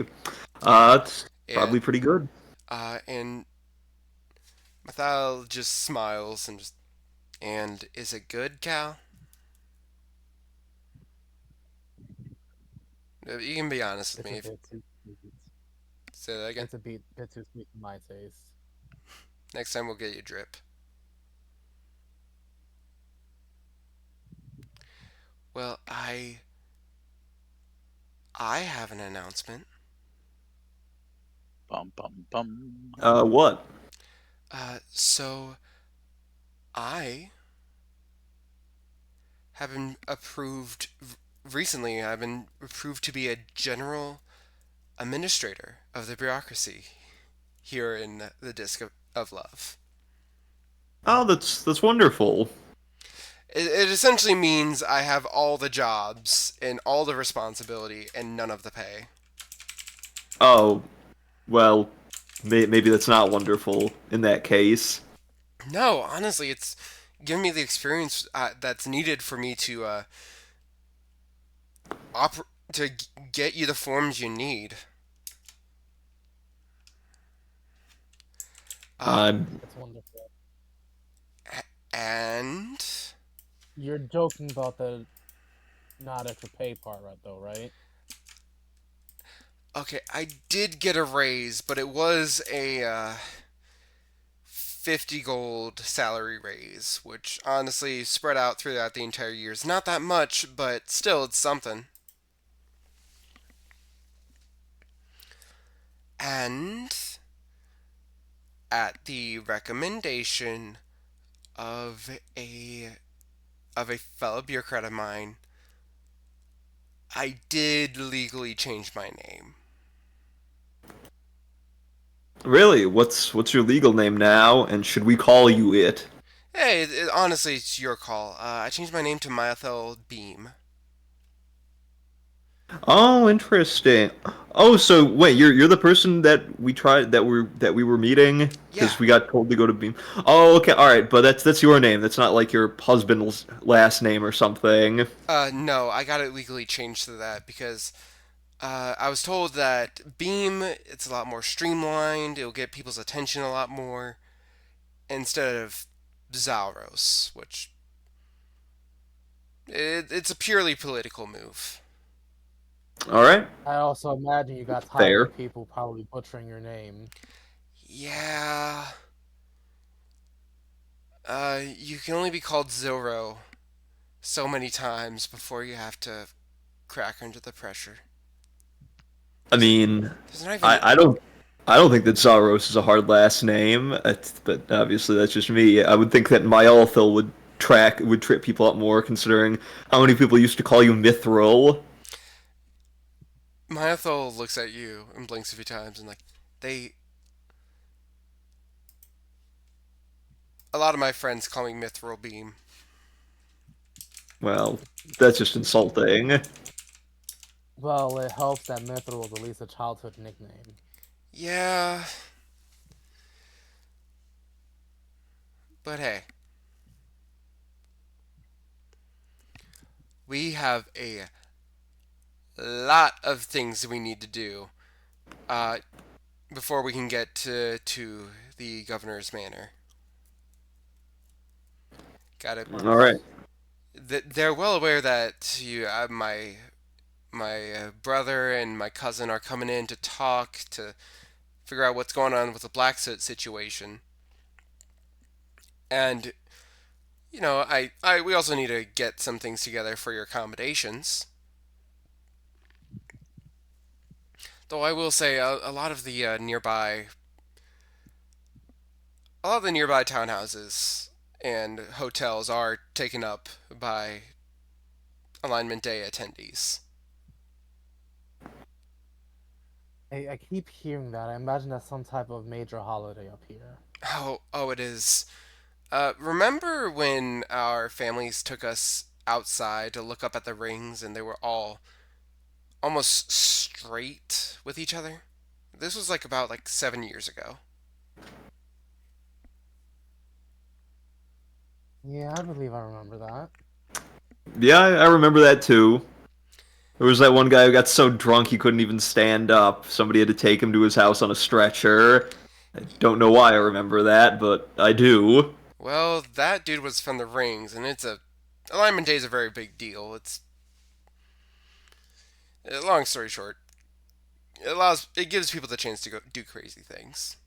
It's Yeah. probably pretty good. And Mathal just smiles and just. And is it good, Cal? You can be honest with It's me. a If, bit too sweet. say that again. It's a bit too sweet for my taste. Next time we'll get you drip. Well, I have an announcement. Bum bum bum. What? So I have been approved recently. I've been approved to be a general administrator of the bureaucracy here in the Disc of Love. Oh, that's wonderful. It essentially means I have all the jobs and all the responsibility and none of the pay. Oh, well, maybe that's not wonderful in that case. No, honestly, it's given me the experience that's needed for me to get you the forms you need. Uh, I'm That's wonderful. and You're joking about the not extra pay part, right? Though, right? okay, I did get a raise, but it was a 50 gold salary raise, which honestly spread out throughout the entire year is not that much, but still it's something. And at the recommendation of a fellow bureaucrat of mine, I did legally change my name. really. What's your legal name now, and should we call you it? Hey, honestly, it's your call. I changed my name to Myethel Beam. Oh, interesting. Oh, so wait, you're the person that we were meeting Yeah. because we got told to go to Beam. Oh, okay, all right, but that's your name. That's not like your husband's last name or something. No, I got it legally changed to that because I was told that Beam, it's a lot more streamlined. It'll get people's attention a lot more instead of Zalros, which it's a purely political move. All right, I also imagine you got tired fair. of people probably butchering your name. Yeah. You can only be called Zoro so many times before you have to crack under the pressure. I mean, There's not even. I don't think that Zaros is a hard last name, but obviously that's just me. I would think that Myalthil would trip people up more, considering how many people used to call you Mithril. Myethol looks at you and blinks a few times and like they. A lot of my friends call me Mithril Beam. Well, that's just insulting. Well, it helps that Mithril was at least a childhood nickname. Yeah, but hey, we have a lot of things that we need to do uh, before we can get to the governor's manor. Got it. All right. They're well aware that my brother and my cousin are coming in to talk to figure out what's going on with the black soot situation. And I we also need to get some things together for your accommodations. Though I will say a lot of the nearby townhouses and hotels are taken up by Alignment Day attendees. I keep hearing that. I imagine that's some type of major holiday up here. Oh, it is. Remember when our families took us outside to look up at the rings and they were all almost straight with each other? This was like about like 7 years ago. Yeah, I believe I remember that. Yeah, I remember that too. There was that one guy who got so drunk he couldn't even stand up. Somebody had to take him to his house on a stretcher. I don't know why I remember that, but I do. Well, that dude was from the rings, and it's a Alignment Day is a very big deal. It's long story short, it gives people the chance to go do crazy things.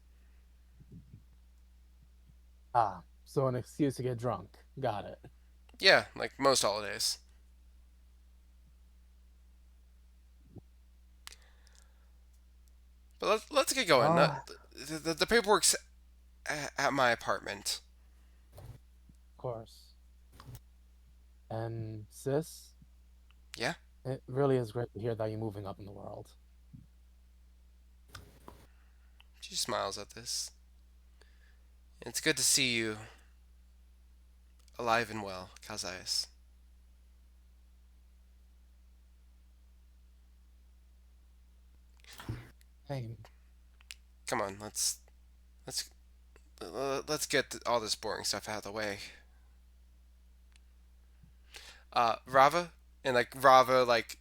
Ah, so an excuse to get drunk. Got it. Yeah, like most holidays. But let's get going. Ah, The paperwork's at my apartment. of course. And sis, Yeah, it really is great to hear that you're moving up in the world. she smiles at this. It's good to see you alive and well, Kazayas. Hey, Come on, let's let's get all this boring stuff out of the way. Rava and like Rava like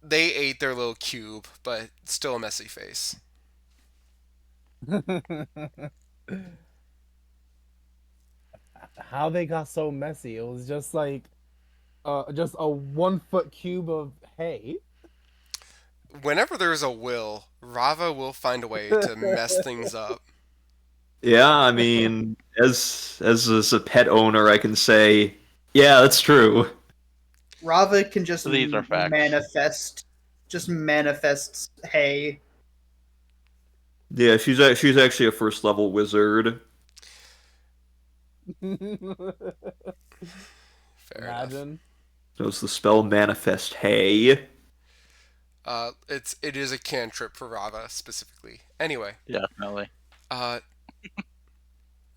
they ate their little cube, but still a messy face. how they got so messy? It was just a 1 foot cube of hay. Whenever there's a will, Rava will find a way to mess things up. Yeah, I mean, as a pet owner, I can say, yeah, that's true. Rava can just These are facts. manifest, just manifests hay. Yeah, she's actually a first level wizard. Fair enough. Imagine. Knows the spell manifest hay. It is a cantrip for Rava specifically. Anyway, Definitely. uh,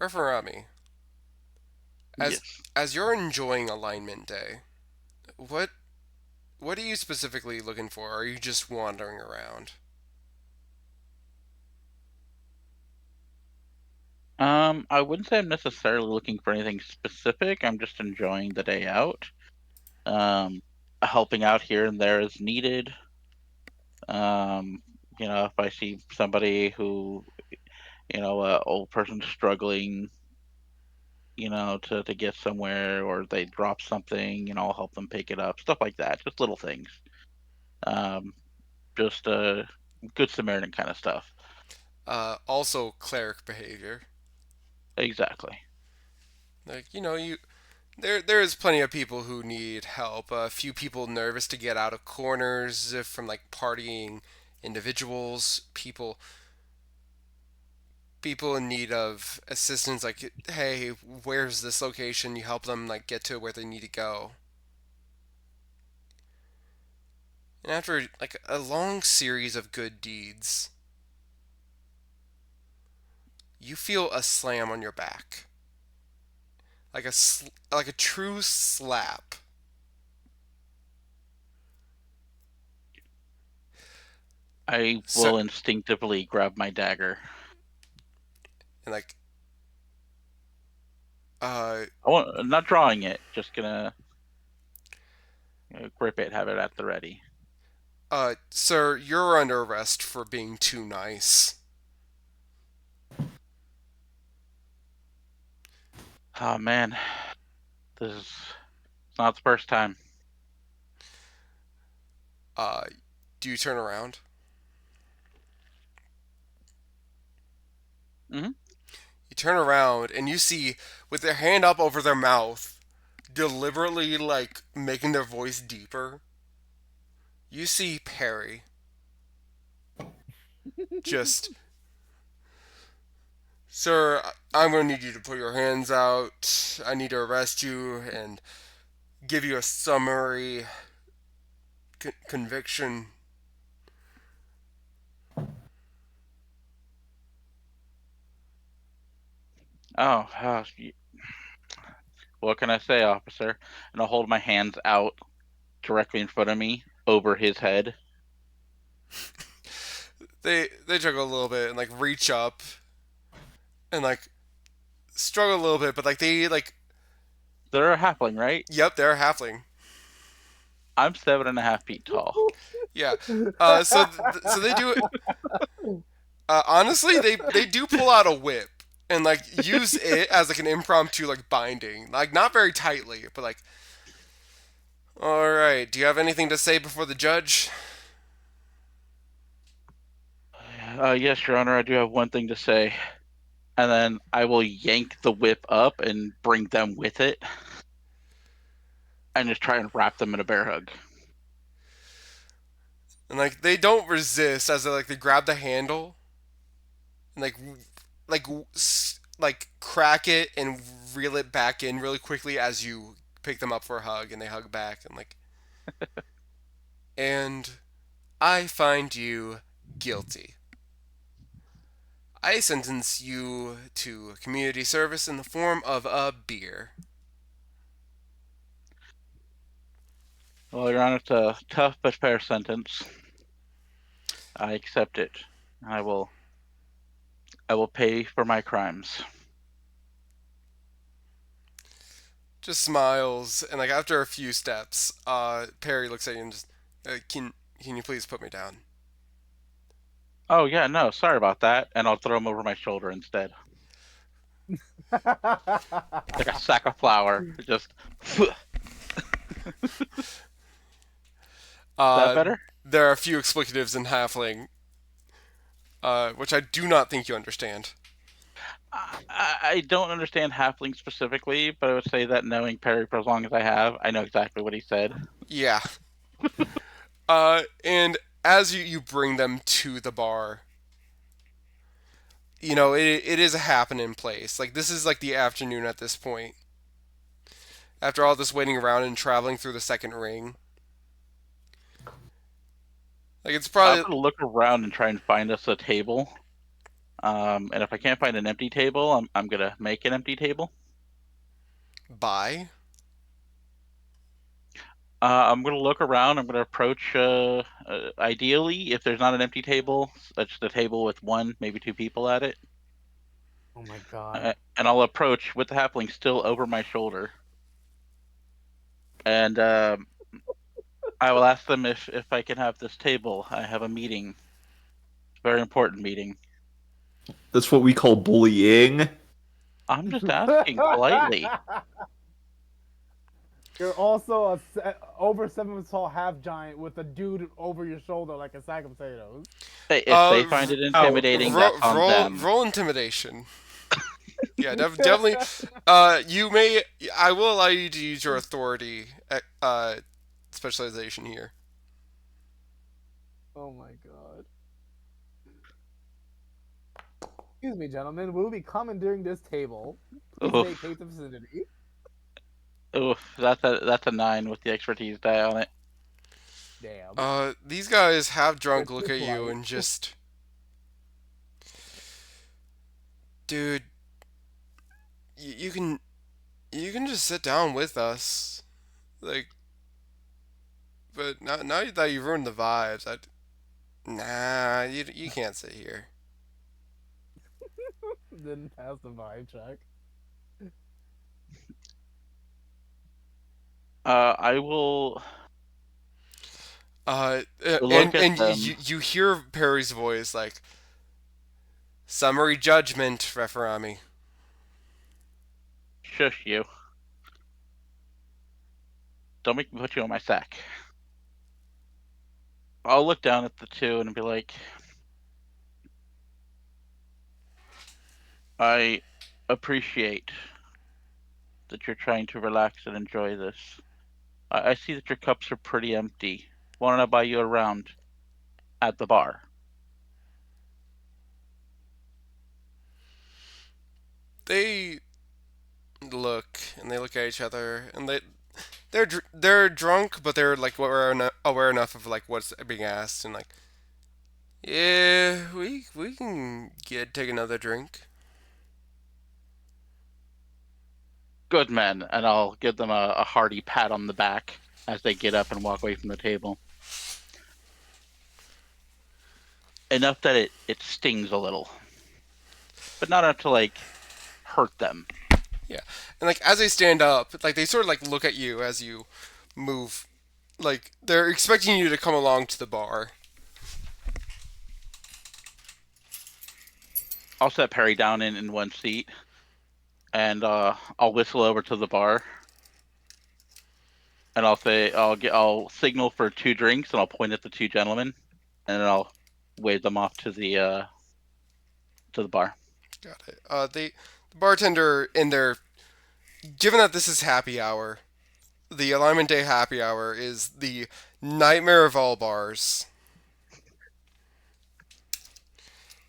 Referami, as Yes. as you're enjoying Alignment Day, what what are you specifically looking for? Or are you just wandering around? I wouldn't say I'm necessarily looking for anything specific. I'm just enjoying the day out. Um, Helping out here and there is needed. Um, if I see somebody who, a old person struggling, to get somewhere, or they drop something, I'll help them pick it up. Stuff like that. Just little things. Um, just good Samaritan kind of stuff. Also cleric behavior. Exactly. Like you there is plenty of people who need help. A few people nervous to get out of corners from like partying individuals. People in need of assistance. Like, hey, where's this location? You help them like get to where they need to go. And after like a long series of good deeds, you feel a slam on your back, like a true slap. I So will instinctively grab my dagger. and like uh I'm not drawing it. Just gonna grip it, have it at the ready. sir, you're under arrest for being too nice. Oh man, this is it's not the first time. Uh, do you turn around? Hmm. You turn around and you see, with their hand up over their mouth, deliberately like making their voice deeper, you see Perry. Just, sir, I'm going to need you to put your hands out. I need to arrest you and give you a summary conviction. Oh, what can I say, officer? And I'll hold my hands out directly in front of me over his head. They struggle a little bit and like reach up and like struggle a little bit, but like they like, They're a halfling, right? yep, they're a halfling. I'm 7.5 feet tall. Yeah. So they do. Honestly, they do pull out a whip and like use it as like an impromptu like binding, like not very tightly, but like. All right. Do you have anything to say before the judge? Yes, Your Honor, I do have one thing to say. And then I will yank the whip up and bring them with it and just try and wrap them in a bear hug. And like they don't resist as they grab the handle and like like crack it and reel it back in really quickly as you pick them up for a hug and they hug back and like and I find you guilty. I sentence you to community service in the form of a beer. Well, Your Honor, it's a tough but fair sentence. I accept it. I will I will pay for my crimes. Just smiles and like after a few steps, Perry looks at you and just can you please put me down? Oh yeah, no, sorry about that. And I'll throw him over my shoulder instead. Like a sack of flour. Just is that Uh, better? there are a few explicatives in Halfling, which I do not think you understand. I don't understand halfling specifically, but I would say that knowing Perry for as long as I have, I know exactly what he said. Yeah. And as you bring them to the bar, you know it is a happening place. Like this is like the afternoon at this point. After all this waiting around and traveling through the second ring, like it's I'm probably gonna look around and try and find us a table. And if I can't find an empty table, I'm gonna make an empty table. by. I'm gonna look around. I'm gonna approach. Ideally, if there's not an empty table, that's just a table with one, maybe two people at it. Oh my god. And I'll approach with the halfling still over my shoulder, and I will ask them if I can have this table. I have a meeting, very important meeting. That's what we call bullying. I'm just asking politely. You're also over 7 foot tall half giant with a dude over your shoulder like a sack of potatoes. Hey, if they find it Oh, intimidating, that's on them. Roll intimidation. Yeah, definitely. You may. I will allow you to use your authority specialization here. Oh my god. Excuse me, gentlemen. We'll be commandeering this table. Please Oof, vacate the vicinity. oof, that's a 9 with the expertise die on it. Damn. These guys have drunk It's look just at you light. and just, dude, you can just sit down with us, like, but now that you ruined the vibes, nah, you can't sit here. Didn't pass the vibe check. I will And look at them. you hear Perry's voice like summary judgment, Referami. Shush you. Don't make me put you on my sack. I'll look down at the two and be like, I appreciate that you're trying to relax and enjoy this. I see that your cups are pretty empty. Why don't I buy you a round at the bar? they look and they look at each other and they're drunk, but they're like aware enough of like what's being asked and like, yeah, we can get take another drink. Good men, and I'll give them a hearty pat on the back as they get up and walk away from the table. Enough that it stings a little, but not enough to like hurt them. Yeah, and like as they stand up, like they sort of like look at you as you move. Like they're expecting you to come along to the bar. I'll set Perry down in one seat, and I'll whistle over to the bar, and I'll signal for two drinks, and I'll point at the two gentlemen, and then I'll wave them off to the bar. Got it. The bartender in there. Given that this is happy hour, the Alignment Day happy hour is the nightmare of all bars.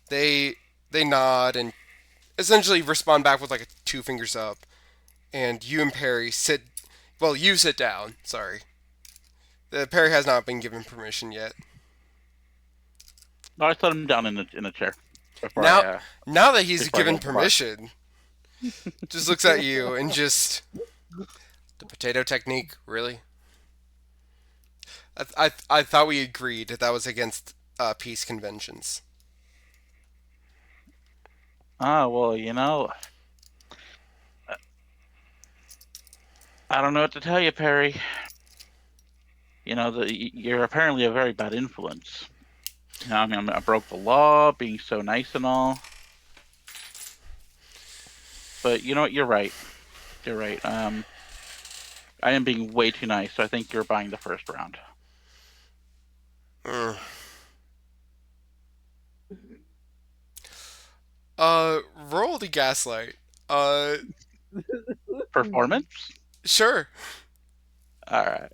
They they nod and essentially respond back with like a two fingers up, and you and Perry sit. Well, you sit down. Sorry, Perry has not been given permission yet. No, I set him down in a chair before Now, I now that he's before I go given to the bar. permission, just looks at you and just the potato technique. Really? I thought we agreed that was against peace conventions. Ah, well, I don't know what to tell you, Perry. You're apparently a very bad influence. I mean, I broke the law, being so nice and all. But you know what? You're right. You're right. I am being way too nice, so I think you're buying the first round. Mm. Roll the gaslight. Performance? Sure. All right.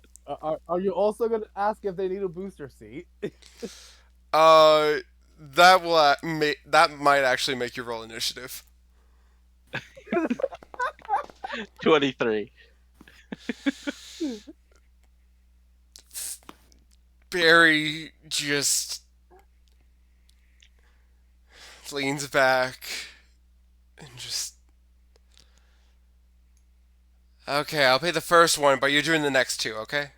Are you also gonna ask if they need a booster seat? Uh, that might actually make you roll initiative. 23. Barry just leans back and just. Okay, I'll pay the first one, but you're doing the next two, okay?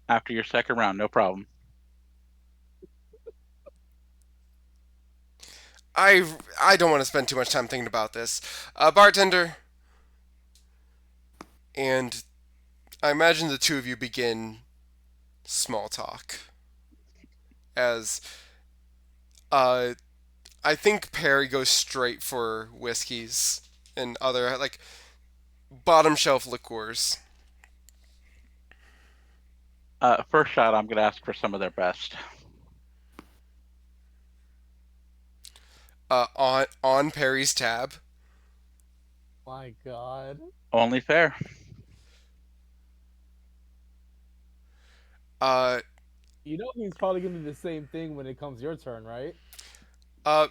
After your second round, no problem. I don't want to spend too much time thinking about this. Bartender, and I imagine the two of you begin small talk as uh I think Perry goes straight for whiskeys and other like bottom shelf liqueurs. First shot, I'm going to ask for some of their best. On Perry's tab. My God. Only fair. Uh, You know he's probably gonna do the same thing when it comes your turn, right?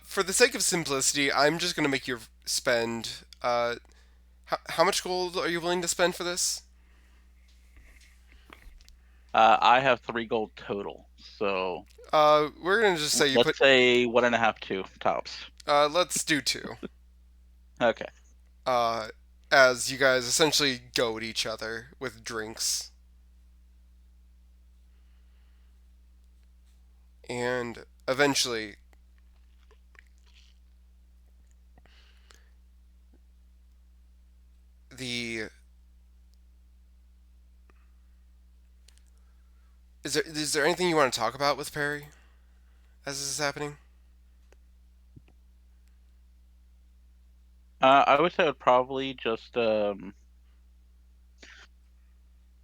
for the sake of simplicity, I'm just gonna make you spend. How much gold are you willing to spend for this? I have 3 gold total, so We're gonna just say you let's put. say 1.5, 2 tops. Let's do two. Okay. Uh, as you guys essentially goad each other with drinks. And eventually, the is there anything you want to talk about with Perry as this is happening? I would say I would probably just a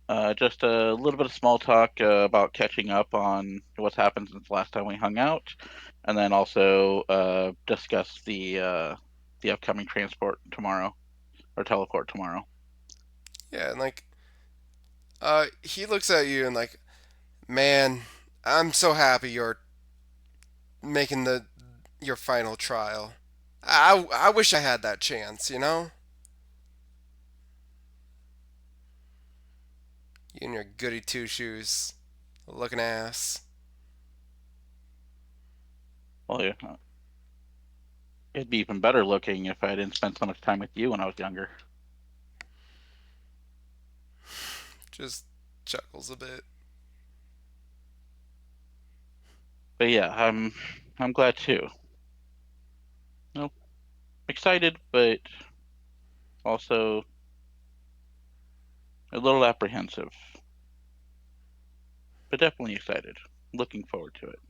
little bit of small talk about catching up on what's happened since the last time we hung out, and then also discuss the upcoming transport tomorrow or teleport tomorrow. Yeah, and like he looks at you and like, man, I'm so happy you're making the your final trial. I wish I had that chance, you know? You and your goody two shoes looking ass. Well, yeah, it'd be even better looking if I didn't spend so much time with you when I was younger. Just chuckles a bit. But yeah, I'm glad too. No, excited, but also a little apprehensive, but definitely excited. Looking forward to it.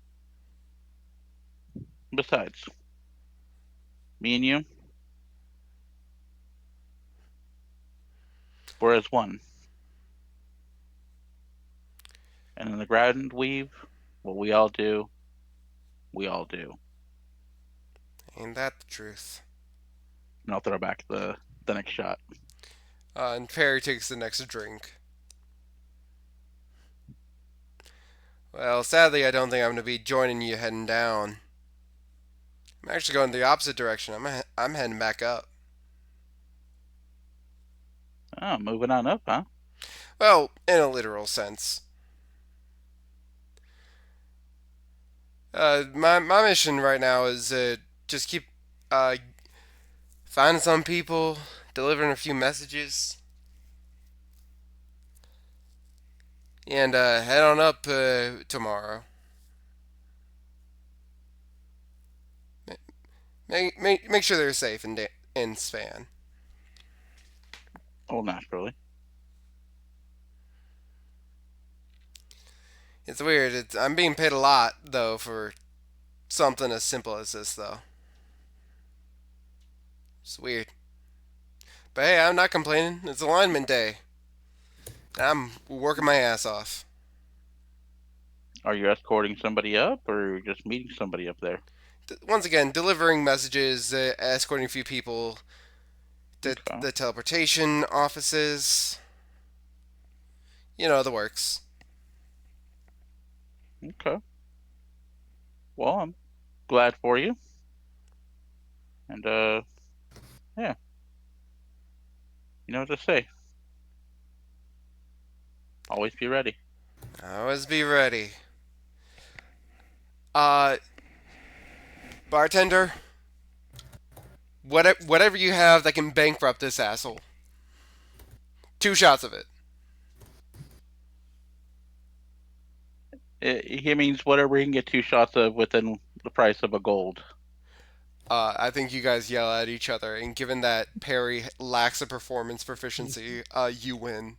Besides, me and you, we're as one. And in the grand weave, what we all do. Ain't that the truth? And I'll throw back the next shot. And Perry takes the next drink. Well, sadly, I don't think I'm going to be joining you heading down. I'm actually going the opposite direction. I'm heading back up. Oh, moving on up, huh? Well, in a literal sense. My mission right now is just keep uh, finding some people, delivering a few messages, and head on up tomorrow. Make sure they're safe in span. Oh, naturally. It's weird. I'm being paid a lot though for something as simple as this though. It's weird. But hey, I'm not complaining. It's alignment day. I'm working my ass off. Are you escorting somebody up or just meeting somebody up there? Once again, delivering messages, escorting a few people, Okay. the teleportation offices. You know the works. Okay. Well, I'm glad for you. And yeah, you know what to say. Always be ready. Always be ready. Uh, bartender, whatever you have that can bankrupt this asshole. 2 shots of it. He means whatever he can get 2 shots of within the price of a gold. I think you guys yell at each other, and given that Perry lacks a performance proficiency, you win.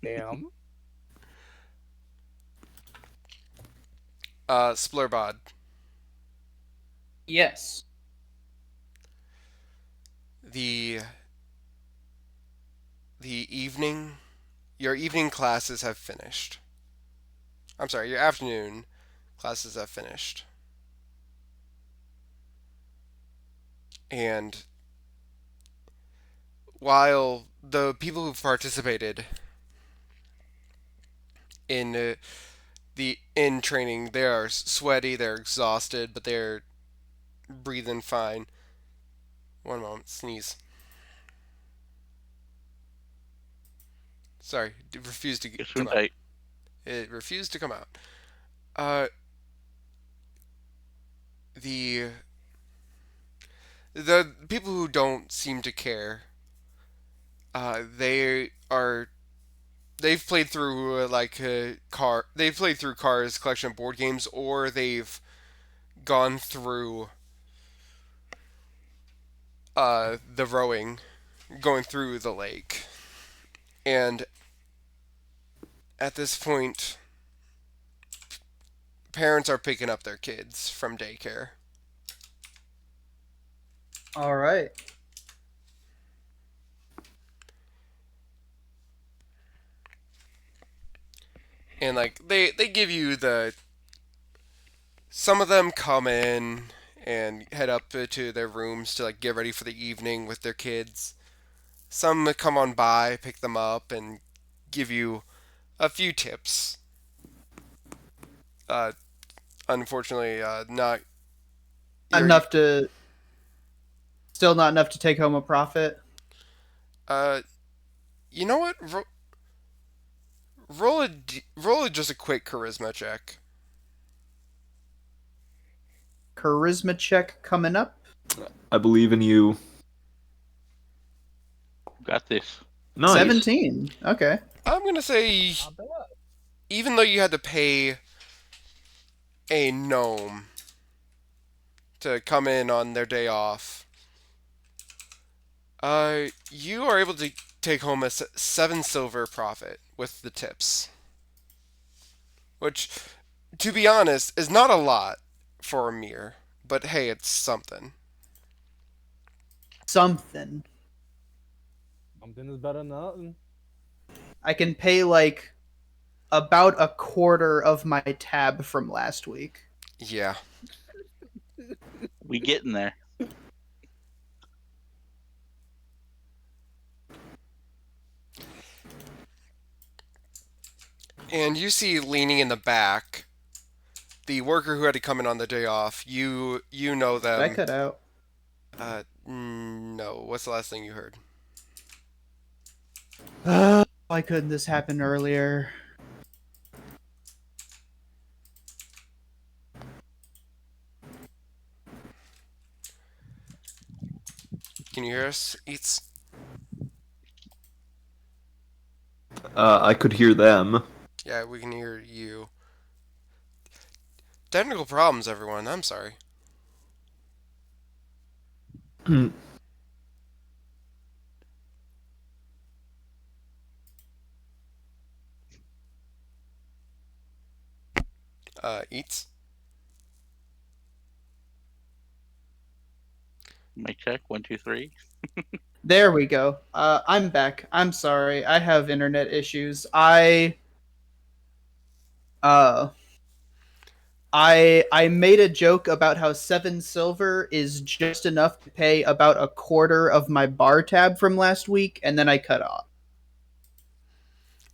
Damn. Splurbod, Yes. the your evening classes have finished. I'm sorry, your afternoon classes have finished. And while the people who've participated in the in training, they are sweaty, they're exhausted, but they're breathing fine. One moment, sneeze. Sorry, it refused to come out. Gesundheit. It refused to come out. Uh, the the people who don't seem to care, they are they've played through they've played through Cars collection of board games, or they've gone through the rowing, going through the lake, and at this point, parents are picking up their kids from daycare. All right. And like they give you the some of them come in and head up to their rooms to like get ready for the evening with their kids. Some come on by, pick them up, and give you a few tips. Uh, Unfortunately, not You're enough to still not enough to take home a profit. uh, you know what? Roll just a quick charisma check. Charisma check coming up. I believe in you. Got this. Nice. 17. Okay. I'm gonna say, Not bad. even though you had to pay a gnome to come in on their day off, you are able to take home a 7 silver profit with the tips, which, to be honest, is not a lot for a mirror, but hey, it's something. Something. Something is better than nothing. I can pay like about a quarter of my tab from last week. Yeah. We getting there. And you see leaning in the back the worker who had to come in on the day off. You know Did I them. cut out? No. What's the last thing you heard? Why couldn't this happen earlier? Can you hear us? Eats. I could hear them. Yeah, we can hear you. Technical problems, everyone. I'm sorry. Eats. Mic check. 1, 2, 3. There we go. I'm back. I'm sorry. I have internet issues. Uh I made a joke about how 7 silver is just enough to pay about a quarter of my bar tab from last week, and then I cut off.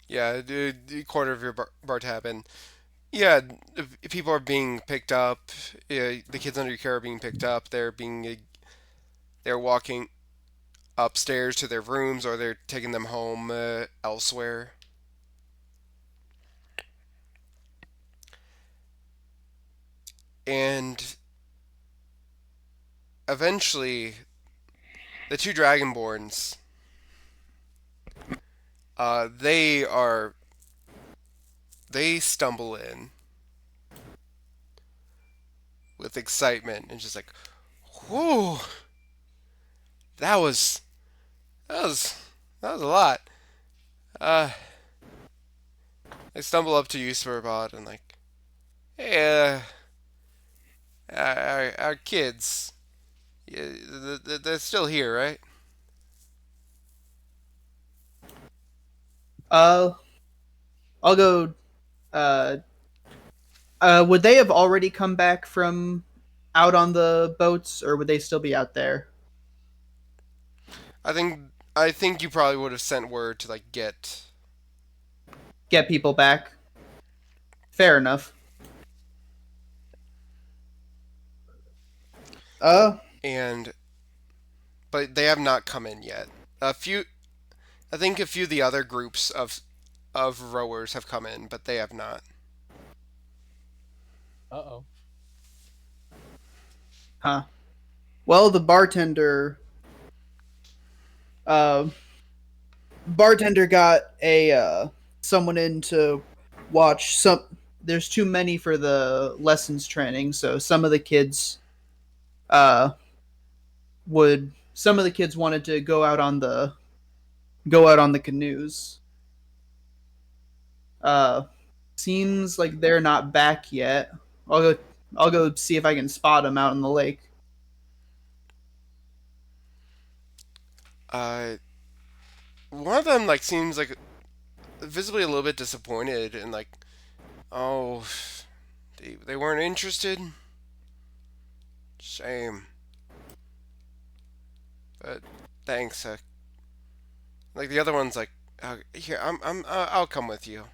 Yeah, the quarter of your bar tab, and yeah, if people are being picked up. The kids under your care are being picked up. They're walking upstairs to their rooms, or they're taking them home elsewhere. And eventually, the two dragonborns, uh, they are they stumble in with excitement and just like, whoo, that was that was that was a lot. Uh, they stumble up to you, Swearbot, and like, hey, our kids, yeah, they're still here, right? Uh, I'll go. Uh, would they have already come back from out on the boats, or would they still be out there? I think I think you probably would have sent word to like get. Get people back. Fair enough. Uh, And but they have not come in yet. A few, I think a few of the other groups of rowers have come in, but they have not. Uh-oh. huh. Well, the uh, bartender got a someone in to watch some. There's too many for the lessons training, so uh some of the kids wanted to go out on the canoes. Uh, seems like they're not back yet. I'll go. I'll go see if I can spot them out in the lake. Uh, One of them like seems like visibly a little bit disappointed and like, oh, they weren't interested. Shame, but thanks. Like the other one's like, here I'll come with you.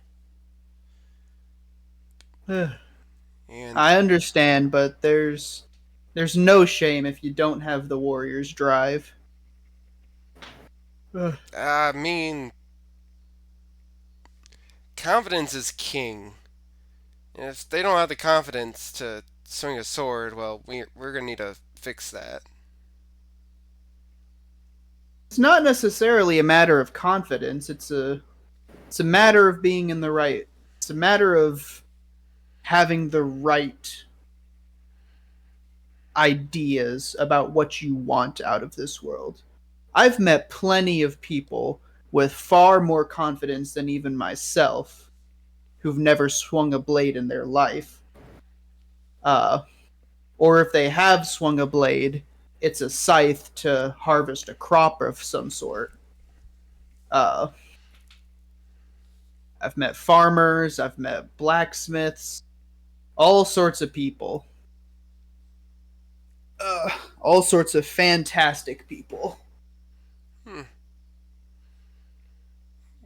And I understand, but There's no shame if you don't have the warrior's drive. Ugh. I mean, confidence is king. And if they don't have the confidence to swing a sword, well, we're gonna need to fix that. It's not necessarily a matter of confidence. It's a matter of being in the right. It's a matter of having the right ideas about what you want out of this world. I've met plenty of people with far more confidence than even myself who've never swung a blade in their life. Uh, or if they have swung a blade, it's a scythe to harvest a crop of some sort. Uh, I've met farmers, I've met blacksmiths, all sorts of people. All sorts of fantastic people. Hmm.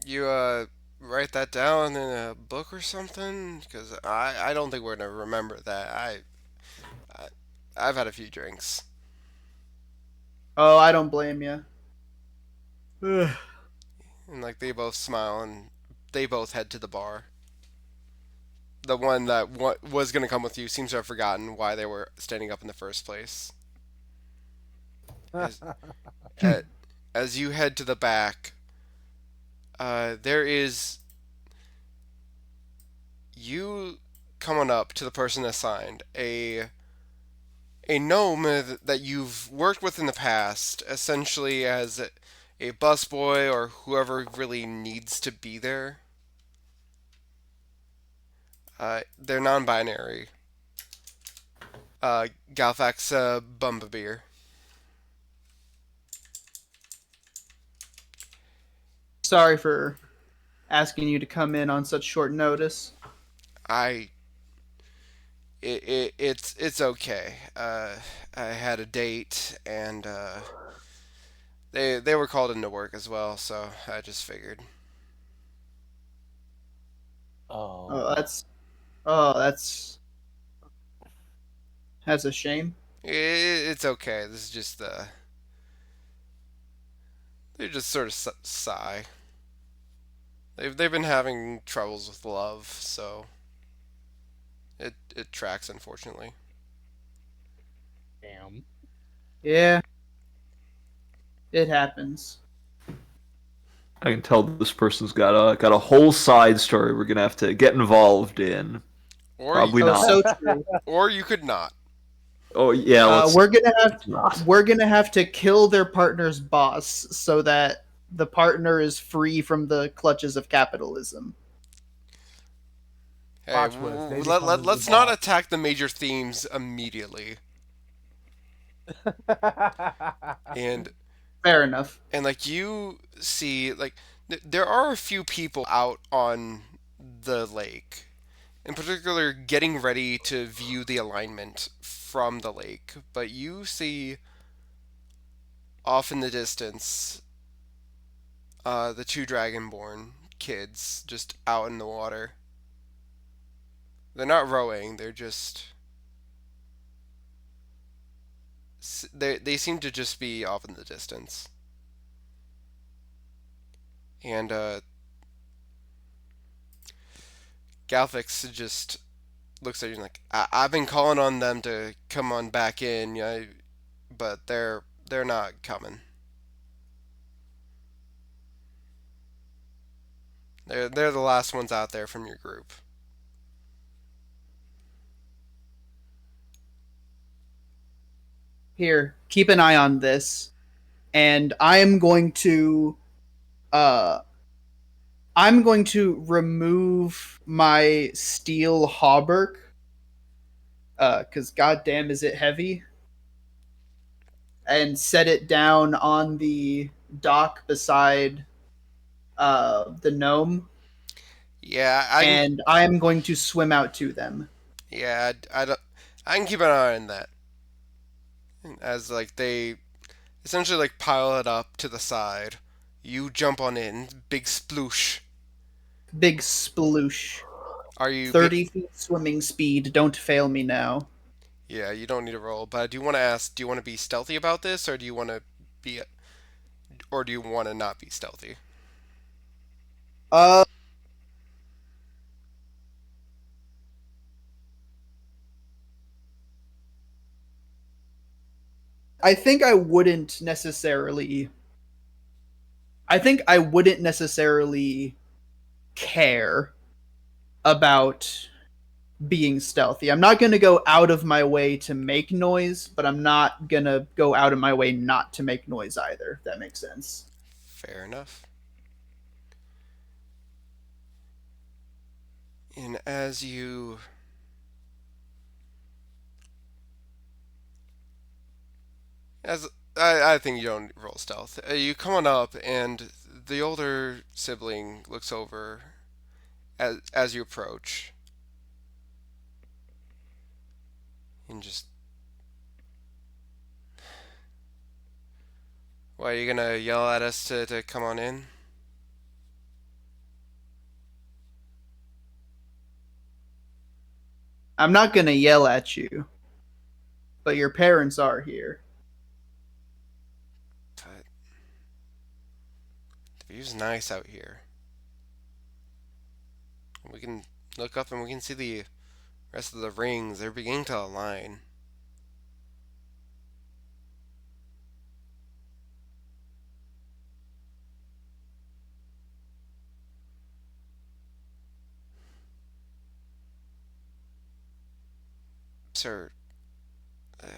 You write that down in a book or something? Because I don't think we're gonna remember that. I I've had a few drinks. Oh, I don't blame you. And like they both smile and they both head to the bar. The one that was gonna come with you seems to have forgotten why they were standing up in the first place. As uh, as you head to the back, there is you coming up to the person assigned a gnome that you've worked with in the past, essentially as a busboy or whoever really needs to be there. They're non-binary. Galfax Bumbabeer. Sorry for asking you to come in on such short notice. I it's okay. I had a date and they were called into work as well, so I just figured Oh, Oh. that's a shame. it's okay. This is just they just sort of sigh. They've been having troubles with love, so it tracks unfortunately. Damn. Yeah, it happens. I can tell this person's got a whole side story we're gonna have to get involved in. Or Probably Oh, not. so true. or you could not. Oh yeah, Uh, let's we're gonna have not. we're gonna have to kill their partner's boss so that the partner is free from the clutches of capitalism. Hey, Plot twist. They become the new let's not boss. attack the major themes immediately. And Fair enough. like you see like there are a few people out on the lake, in particular getting ready to view the alignment from the lake, but you see off in the distance the two dragonborn kids just out in the water. They're not rowing, they're just they seem to just be off in the distance. And Galfix just looks at you like, I've been calling on them to come on back in, you know, but they're not coming. They're the last ones out there from your group. Here, keep an eye on this, and uh I'm going to remove my steel hauberk, because goddamn is it heavy, and set it down on the dock beside the gnome, Yeah, I can. and I'm going to swim out to them. Yeah, I don't. I can keep an eye on that. As like they essentially like pile it up to the side. You jump on in, big sploosh. Big sploosh. Are you? 30 feet swimming speed. Don't fail me now. Yeah, you don't need to roll, but I do want to ask, do you want to be stealthy about this, be, or do you want to not be stealthy? Uh, I think I wouldn't necessarily. I think I wouldn't necessarily care about being stealthy. I'm not going to go out of my way to make noise, but I'm not going to go out of my way not to make noise either, if that makes sense. Fair enough. And as I think you don't roll stealth. You come on up, and the older sibling looks over as you approach, and just, why are you gonna yell at us to come on in? I'm not going to yell at you, but your parents are here. But the view's nice out here. We can look up and we can see the rest of the rings. They're beginning to align. Sir, do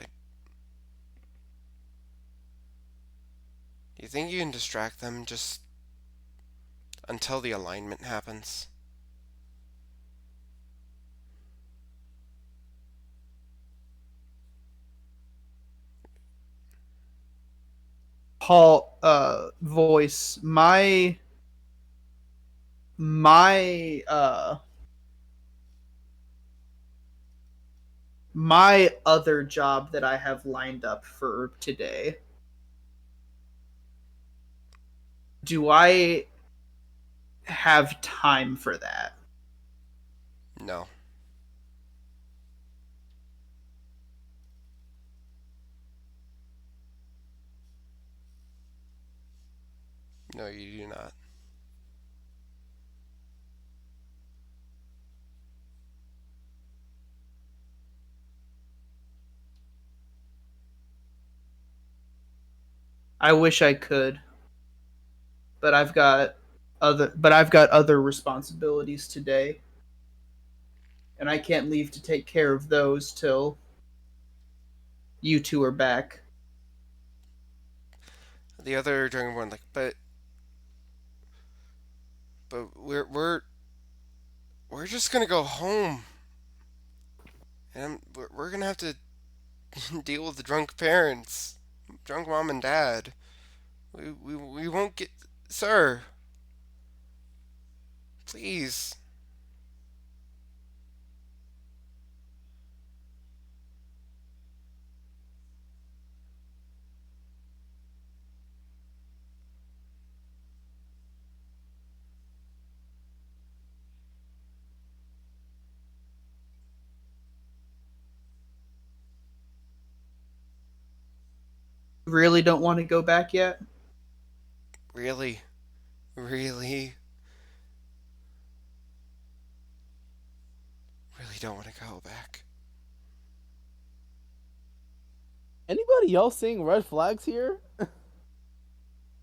you think you can distract them just until the alignment happens? Paul, voice, my my other job that I have lined up for today. Do I have time for that? No. No, you do not. I wish I could, but I've got other responsibilities today, and I can't leave to take care of those till you two are back. The other Dragonborn, like, but we're just gonna go home, and we're gonna have to deal with the drunk parents, drunk mom and dad. We won't get, sir. Please. Really don't want to go back yet? Really, really, really don't want to go back. Anybody else seeing red flags here?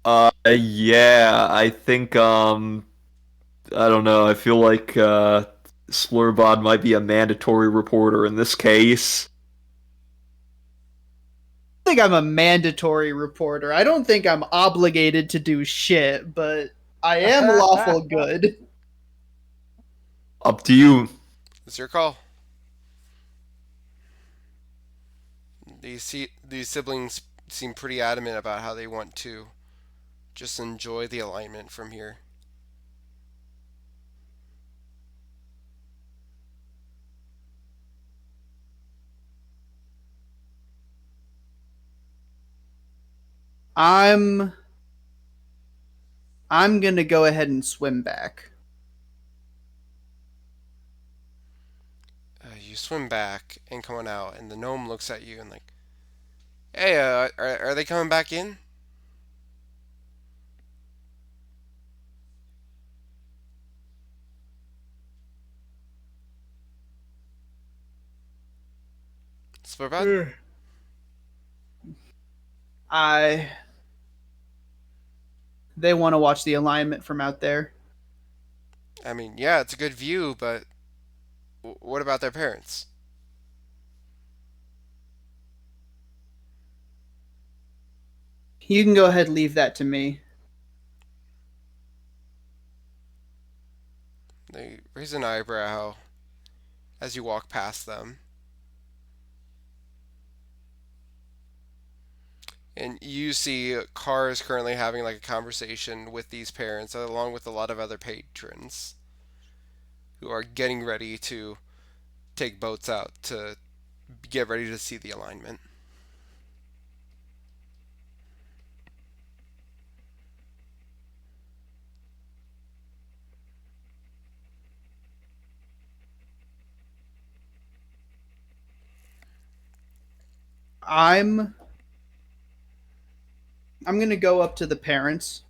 Yeah, I think I don't know. I feel like Splurbod might be a mandatory reporter in this case. I think I'm a mandatory reporter. I don't think I'm obligated to do shit, but I am lawful good. Up to you. It's your call. These siblings seem pretty adamant about how they want to just enjoy the alignment from here. I'm I'm gonna go ahead and swim back. You swim back and come on out, and the gnome looks at you and like, hey, are they coming back in? Splirbud? I They want to watch the alignment from out there. I mean, yeah, it's a good view, but what about their parents? You can go ahead and leave that to me. They raise an eyebrow as you walk past them. And you see Carr is currently having like a conversation with these parents, along with a lot of other patrons who are getting ready to take boats out to get ready to see the alignment. I'm I'm gonna go up to the parents.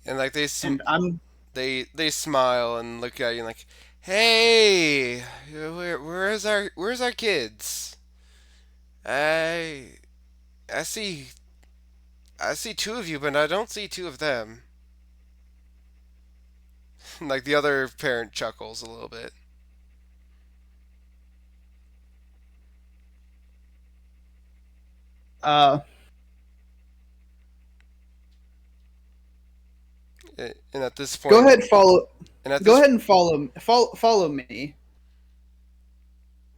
And like And I'm they smile and look at you and like, hey, where's our kids? I I see I see two of you, but I don't see two of them. Like the other parent chuckles a little bit. uh And at this go point, ahead follow and at go this ahead and follow me.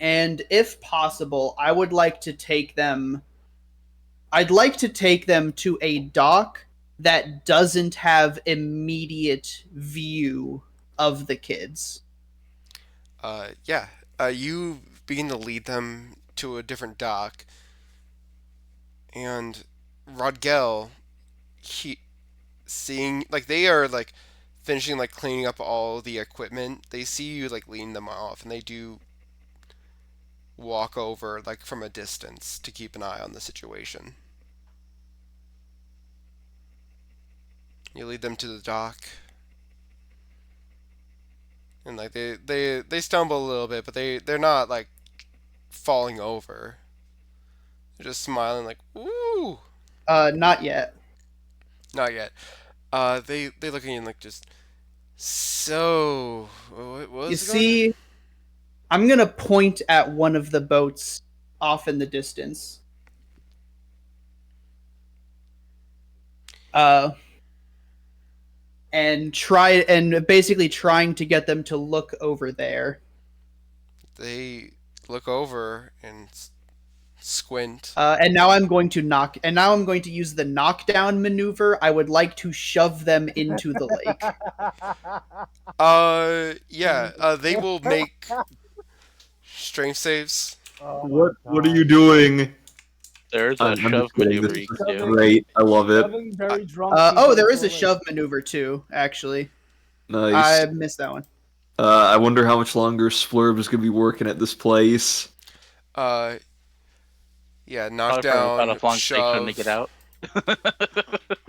And if possible, I'd like to take them to a dock that doesn't have immediate view of the kids. yeah, you begin to lead them to a different dock, and Rodgel, he seeing like they are like finishing like cleaning up all the equipment. They see you like leading them off, and they do walk over like from a distance to keep an eye on the situation. You lead them to the dock, and like they stumble a little bit, but they're not like falling over. They're just smiling like, "Ooh." Not yet. Not yet. They look at you and like just so. What You was going on? see, I'm gonna point at one of the boats off in the distance. Uh, and basically trying to get them to look over there. They look over and squint. And now I'm going to use the knockdown maneuver. I would like to shove them into the lake. Yeah. They will make strength saves. Oh my What are god. you doing? There's a I'm just shove kidding. This maneuver is you can do. great. I love it. Shoving Uh, very drunk people Oh, there into is a a lake. shove maneuver too. Actually, Nice. I missed that one. I wonder how much longer Splurb is gonna be working at this place. uh, yeah. Probably for about Knockdown, as long as it takes for them to get shove. out.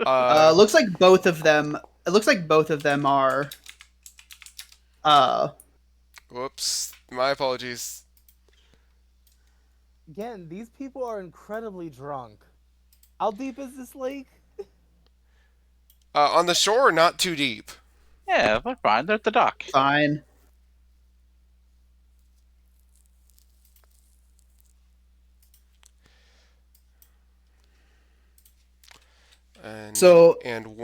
Uh, Looks like both of them. It looks like both of them are. Uh, whoops. My apologies. Again, these people are incredibly drunk. How deep is this lake? On the shore, not too deep. Yeah, they're fine. They're at the dock. fine. And So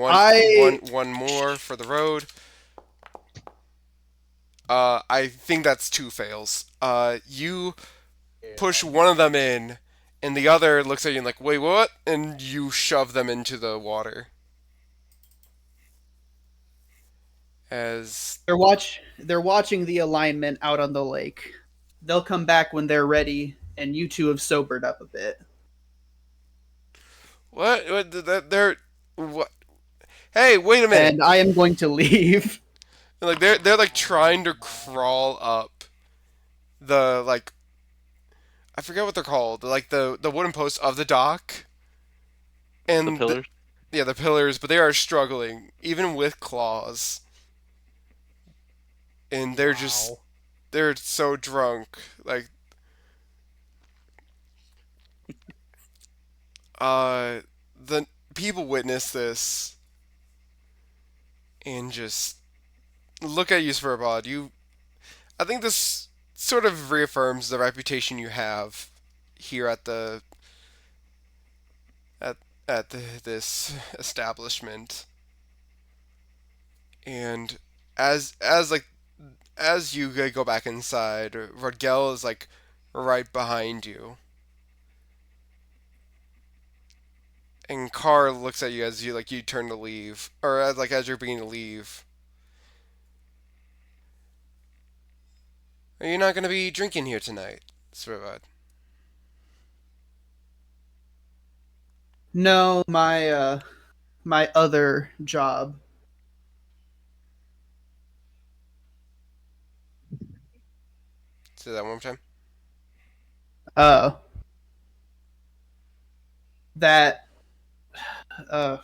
I one more for the road. I think that's two fails. You push one of them in, and the other looks at you and like, wait, what? And you shove them into the water. As they're watching the alignment out on the lake. They'll come back when they're ready, and you two have sobered up a bit. what? They're what? Hey, wait a minute! and I am going to leave. And, like they're like trying to crawl up the like I forget what they're called, like the wooden posts of the dock, The and pillars. yeah, the pillars, but they are struggling even with claws, and Wow. they're so drunk, like uh the people witness this and just look at you, Sverabod. I think this sort of reaffirms the reputation you have here at this establishment. And as like as you go back inside, Rodgel is like right behind you, and Carr looks at you as you turn to leave, or as you're beginning to leave. Are you not going to be drinking here tonight, Sverabod? No, my other job. Say that one more time. Uh, that uh,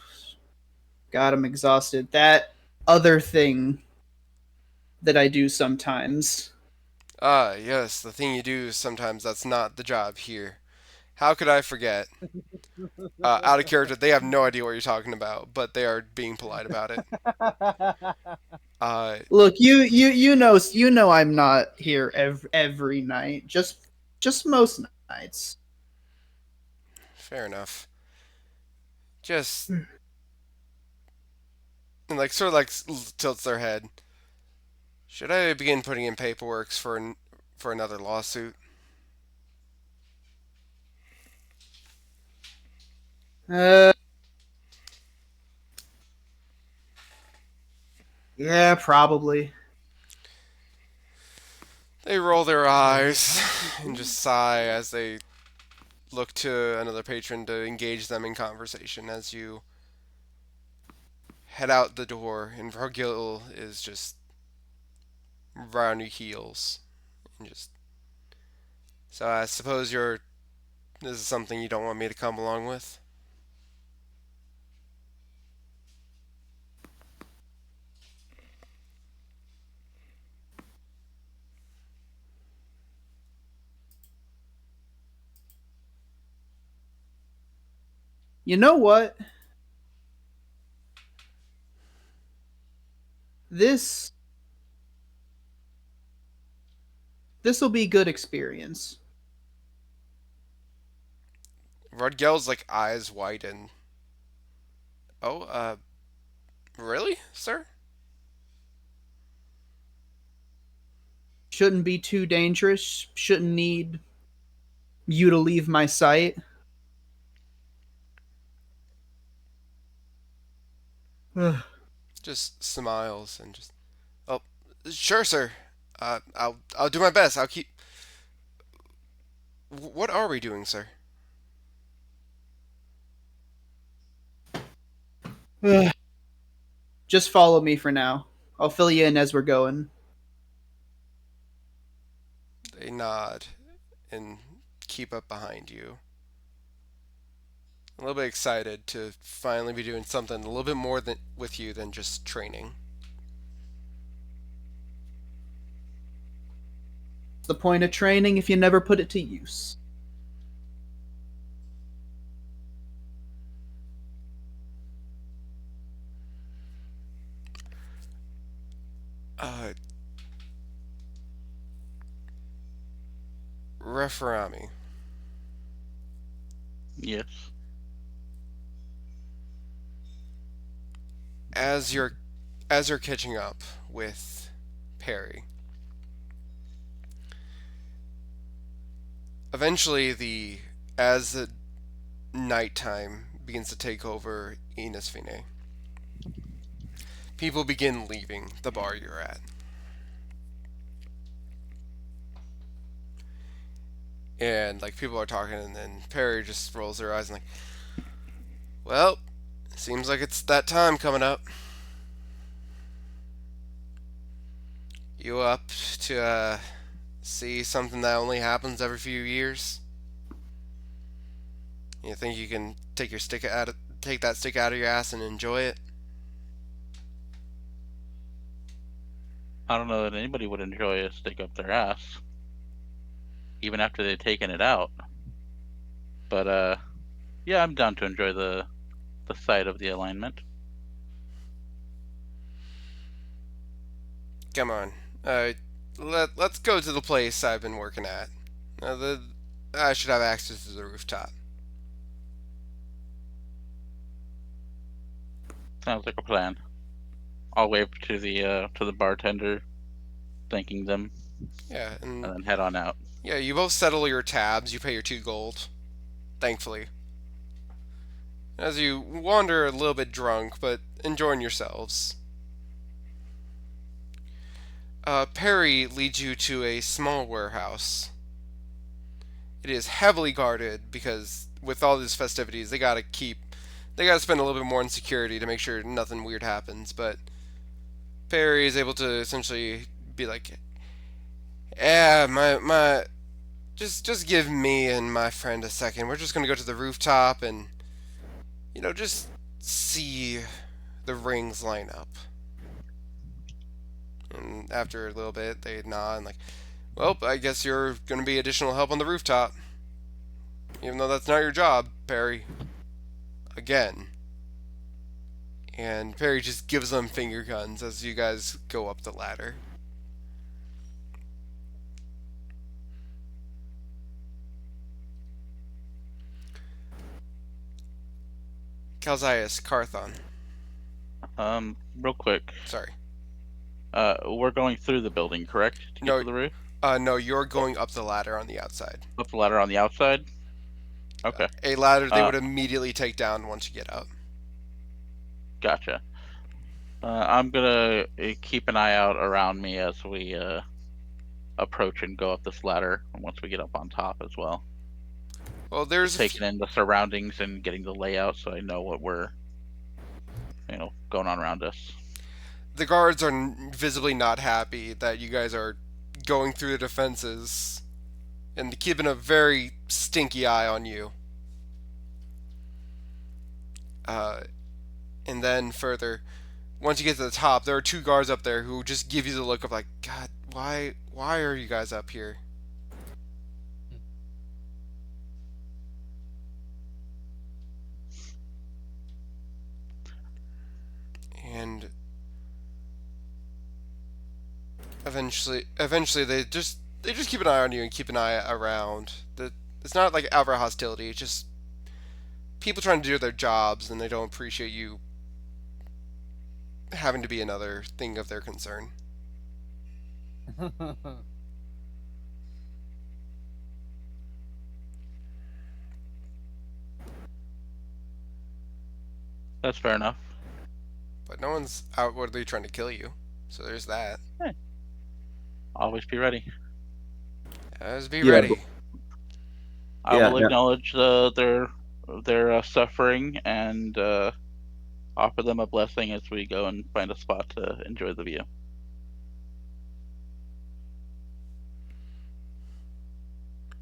God, I'm exhausted. That other thing that I do sometimes. Ah, yes, the thing you do sometimes that's not the job here. How could I forget? Out of character, they have no idea what you're talking about, but they are being polite about it. Uh, Look, you know I'm not here every night. Just most nights. fair enough. Just and like sort of like tilts their head. Should I begin putting in paperwork for another lawsuit? Uh, yeah, probably. They roll their Can we eyes help you, and just please? sigh as they look to another patron to engage them in conversation as you head out the door, and Vergil is just right on your heels. And just so I suppose this is something you don't want me to come along with. You know what? This this will be good experience. Rodgel's like eyes widen. Oh, really, sir? Shouldn't be too dangerous. Shouldn't need you to leave my sight. Ugh. Just smiles and just, oh, sure, sir. I'll do my best. I'll keep. What are we doing, sir? Ugh. Just follow me for now. I'll fill you in as we're going. They nod and keep up behind you. A little bit excited to finally be doing something a little bit more than with you than just training. What's the point of training if you never put it to use? Uh, Referami, Yes. as you're as you're catching up with Perry, eventually the as the nighttime begins to take over Inasvine, people begin leaving the bar you're at. And like people are talking, and then Perry just rolls their eyes and like, well, Seems like it's that time coming up. You up to see something that only happens every few years? You think you can take that stick out of your ass and enjoy it? I don't know that anybody would enjoy a stick up their ass, even after they've taken it out. But yeah, I'm down to enjoy the sight of the alignment. Come on. Uh, let's go to the place I've been working at. I should have access to the rooftop. Sounds like a plan. I'll wave to the bartender, thanking them, Yeah, and and then head on out. yeah, you both settle your tabs. You pay your 2 gold, thankfully. As you wander a little bit drunk, but enjoying yourselves. Perry leads you to a small warehouse. It is heavily guarded because with all these festivities, they gotta spend a little bit more on security to make sure nothing weird happens. But Perry is able to essentially be like, "Yeah, just give me and my friend a second. We're just gonna go to the rooftop and just see the rings line up." And after a little bit, they nod and like, "Well, I guess you're gonna be additional help on the rooftop, even though that's not your job, Perry." Again. And Perry just gives them finger guns as you guys go up the ladder. Calzias, Carthon. Real quick. Sorry. We're going through the building, correct? To get No, to the roof? no, you're going up the ladder on the outside. Up the ladder on the outside? Okay. A ladder they Uh, would immediately take down once you get up. gotcha. I'm gonna keep an eye out around me as we approach and go up this ladder. And once we get up on top as well, Well, just taking in the surroundings and getting the layout, so I know what we're going on around us. the guards are visibly not happy that you guys are going through the defenses and keeping a very stinky eye on you. Uh, and then further, once you get to the top, there are 2 guards up there who just give you the look of like, God, why are you guys up here? And eventually they just keep an eye on you and keep an eye around. It's not like outright hostility. It's just people trying to do their jobs and they don't appreciate you having to be another thing of their concern. That's fair enough. But no one's outwardly trying to kill you. So there's that. Hey, always be ready. As be Yeah, ready. I yeah, will yeah. acknowledge their suffering and offer them a blessing as we go and find a spot to enjoy the view.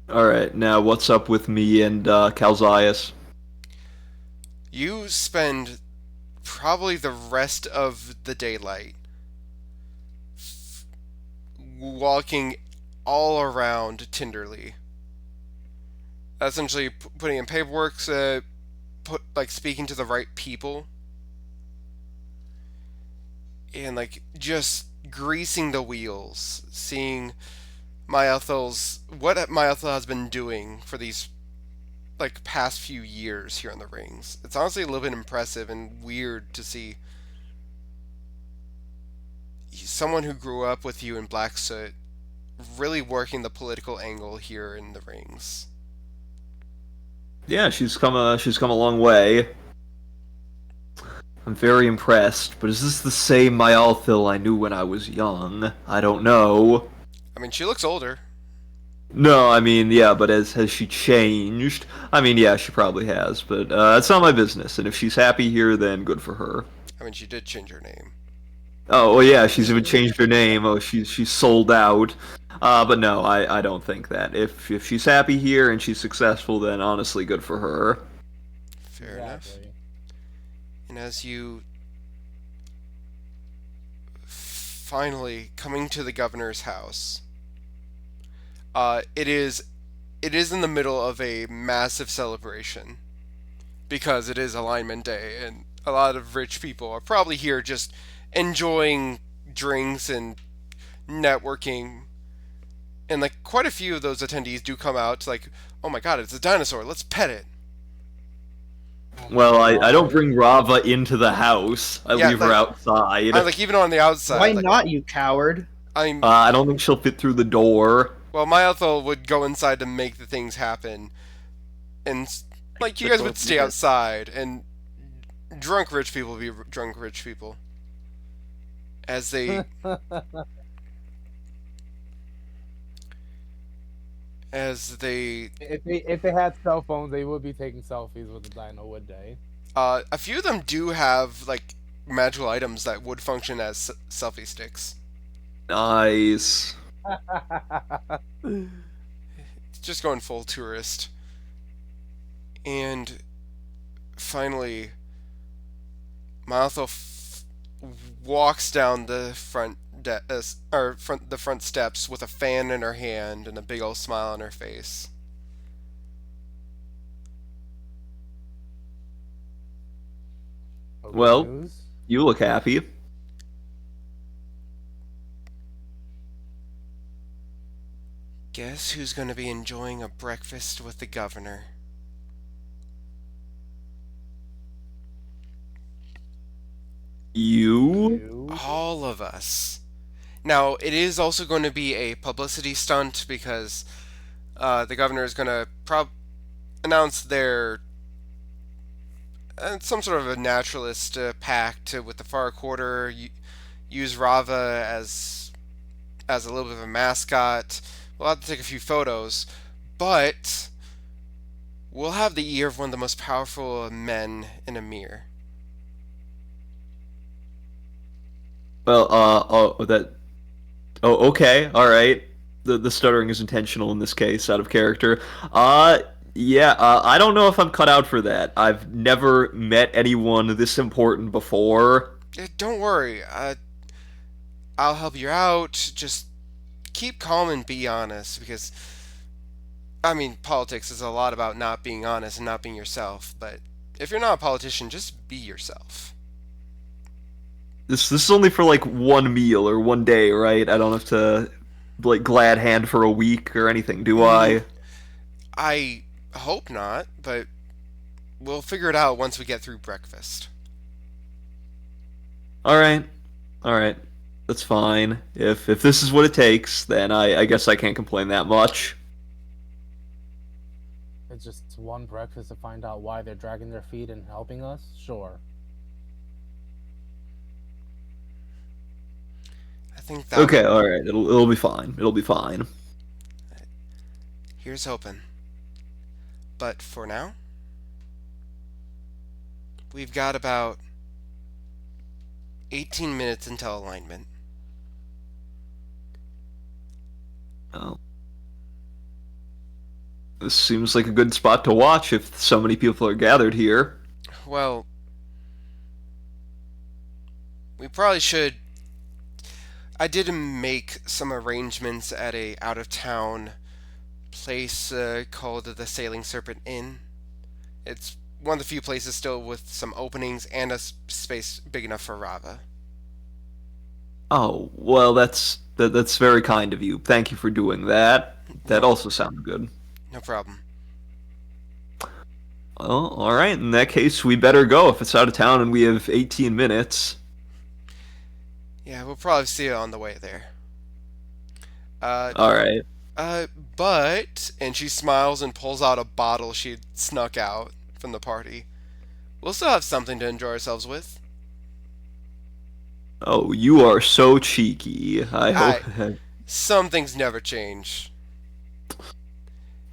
All right, now what's up with me and Calzias? You spend probably the rest of the daylight walking all around Tenderlee. Essentially putting in paperwork, speaking to the right people, and like just greasing the wheels, seeing what Myethel has been doing for these like past few years here on the rings. It's honestly a little bit impressive and weird to see someone who grew up with you in Black Soot really working the political angle here in the rings. Yeah, she's come a long way. I'm very impressed, but is this the same Myalthil I knew when I was young? I don't know. I mean, she looks older. No, I mean, yeah, but has she changed? I mean, yeah, she probably has, but it's not my business. And if she's happy here, then good for her. I mean, she did change her name. Oh, well, yeah, she's even changed her name. Oh, she's sold out. But no, I don't think that. If she's happy here and she's successful, then honestly, good for her. Fair enough. Exactly. And as you finally coming to the governor's house, it is in the middle of a massive celebration because it is alignment day, and a lot of rich people are probably here just enjoying drinks and networking. And like quite a few of those attendees do come out to like, oh my god, it's a dinosaur, let's pet it. Oh my Well, I don't god. bring Rava into the house. I Yeah, leave her like outside. I like even on the Why outside, like not, you coward? I'm I don't think she'll fit through the door. well, my Ethel would go inside to make the things happen, and like you guys would stay outside, and drunk rich people would be drunk rich people as they as they if they had cell phones, they would be taking selfies with the dino, would they? a few of them do have like magical items that would function as selfie sticks. Nice. Just going full tourist. And finally, Maltho walks down the the front steps with a fan in her hand and a big old smile on her face. Okay, Well, news. you look happy. Guess who's going to be enjoying a breakfast with the governor? You? You. All of us. Now, it is also going to be a publicity stunt because the governor is going to announce their some sort of a naturalist pact with the far quarter. Use Rava as a little bit of a mascot. We'll have to take a few photos, but we'll have the ear of one of the most powerful men in a mirror. Well, that. Oh, okay, all right. The stuttering is intentional in this case, out of character. Yeah. I don't know if I'm cut out for that. I've never met anyone this important before. Don't worry, I'll help you out. Just keep calm and be honest, because I mean, politics is a lot about not being honest and not being yourself. But if you're not a politician, just be yourself. This is only for like one meal or one day, right? I don't have to like glad hand for a week or anything, do Mm, I? I hope not, but we'll figure it out once we get through breakfast. All right, all right, that's fine. If this is what it takes, then I guess I can't complain that much. It's just one breakfast to find out why they're dragging their feet and helping us? Sure. I think that Okay, all right, it'll be fine. It'll be fine. here's hoping. But for now, we've got about 18 minutes until alignment. Oh, this seems like a good spot to watch if so many people are gathered here. Well, we probably should. I did make some arrangements at a out of town place called the Sailing Serpent Inn. It's one of the few places still with some openings and a space big enough for Rava. Oh, well, that's very kind of you. Thank you for doing that. That No, also sounded good. no problem. Well, all right. In that case, we better go if it's out of town and we have 18 minutes. Yeah, we'll probably see it on the way there. Uh, All right. uh, but and she smiles and pulls out a bottle she'd snuck out from the party. We'll still have something to enjoy ourselves with. Oh, you are so cheeky. I hope. I Some things never change.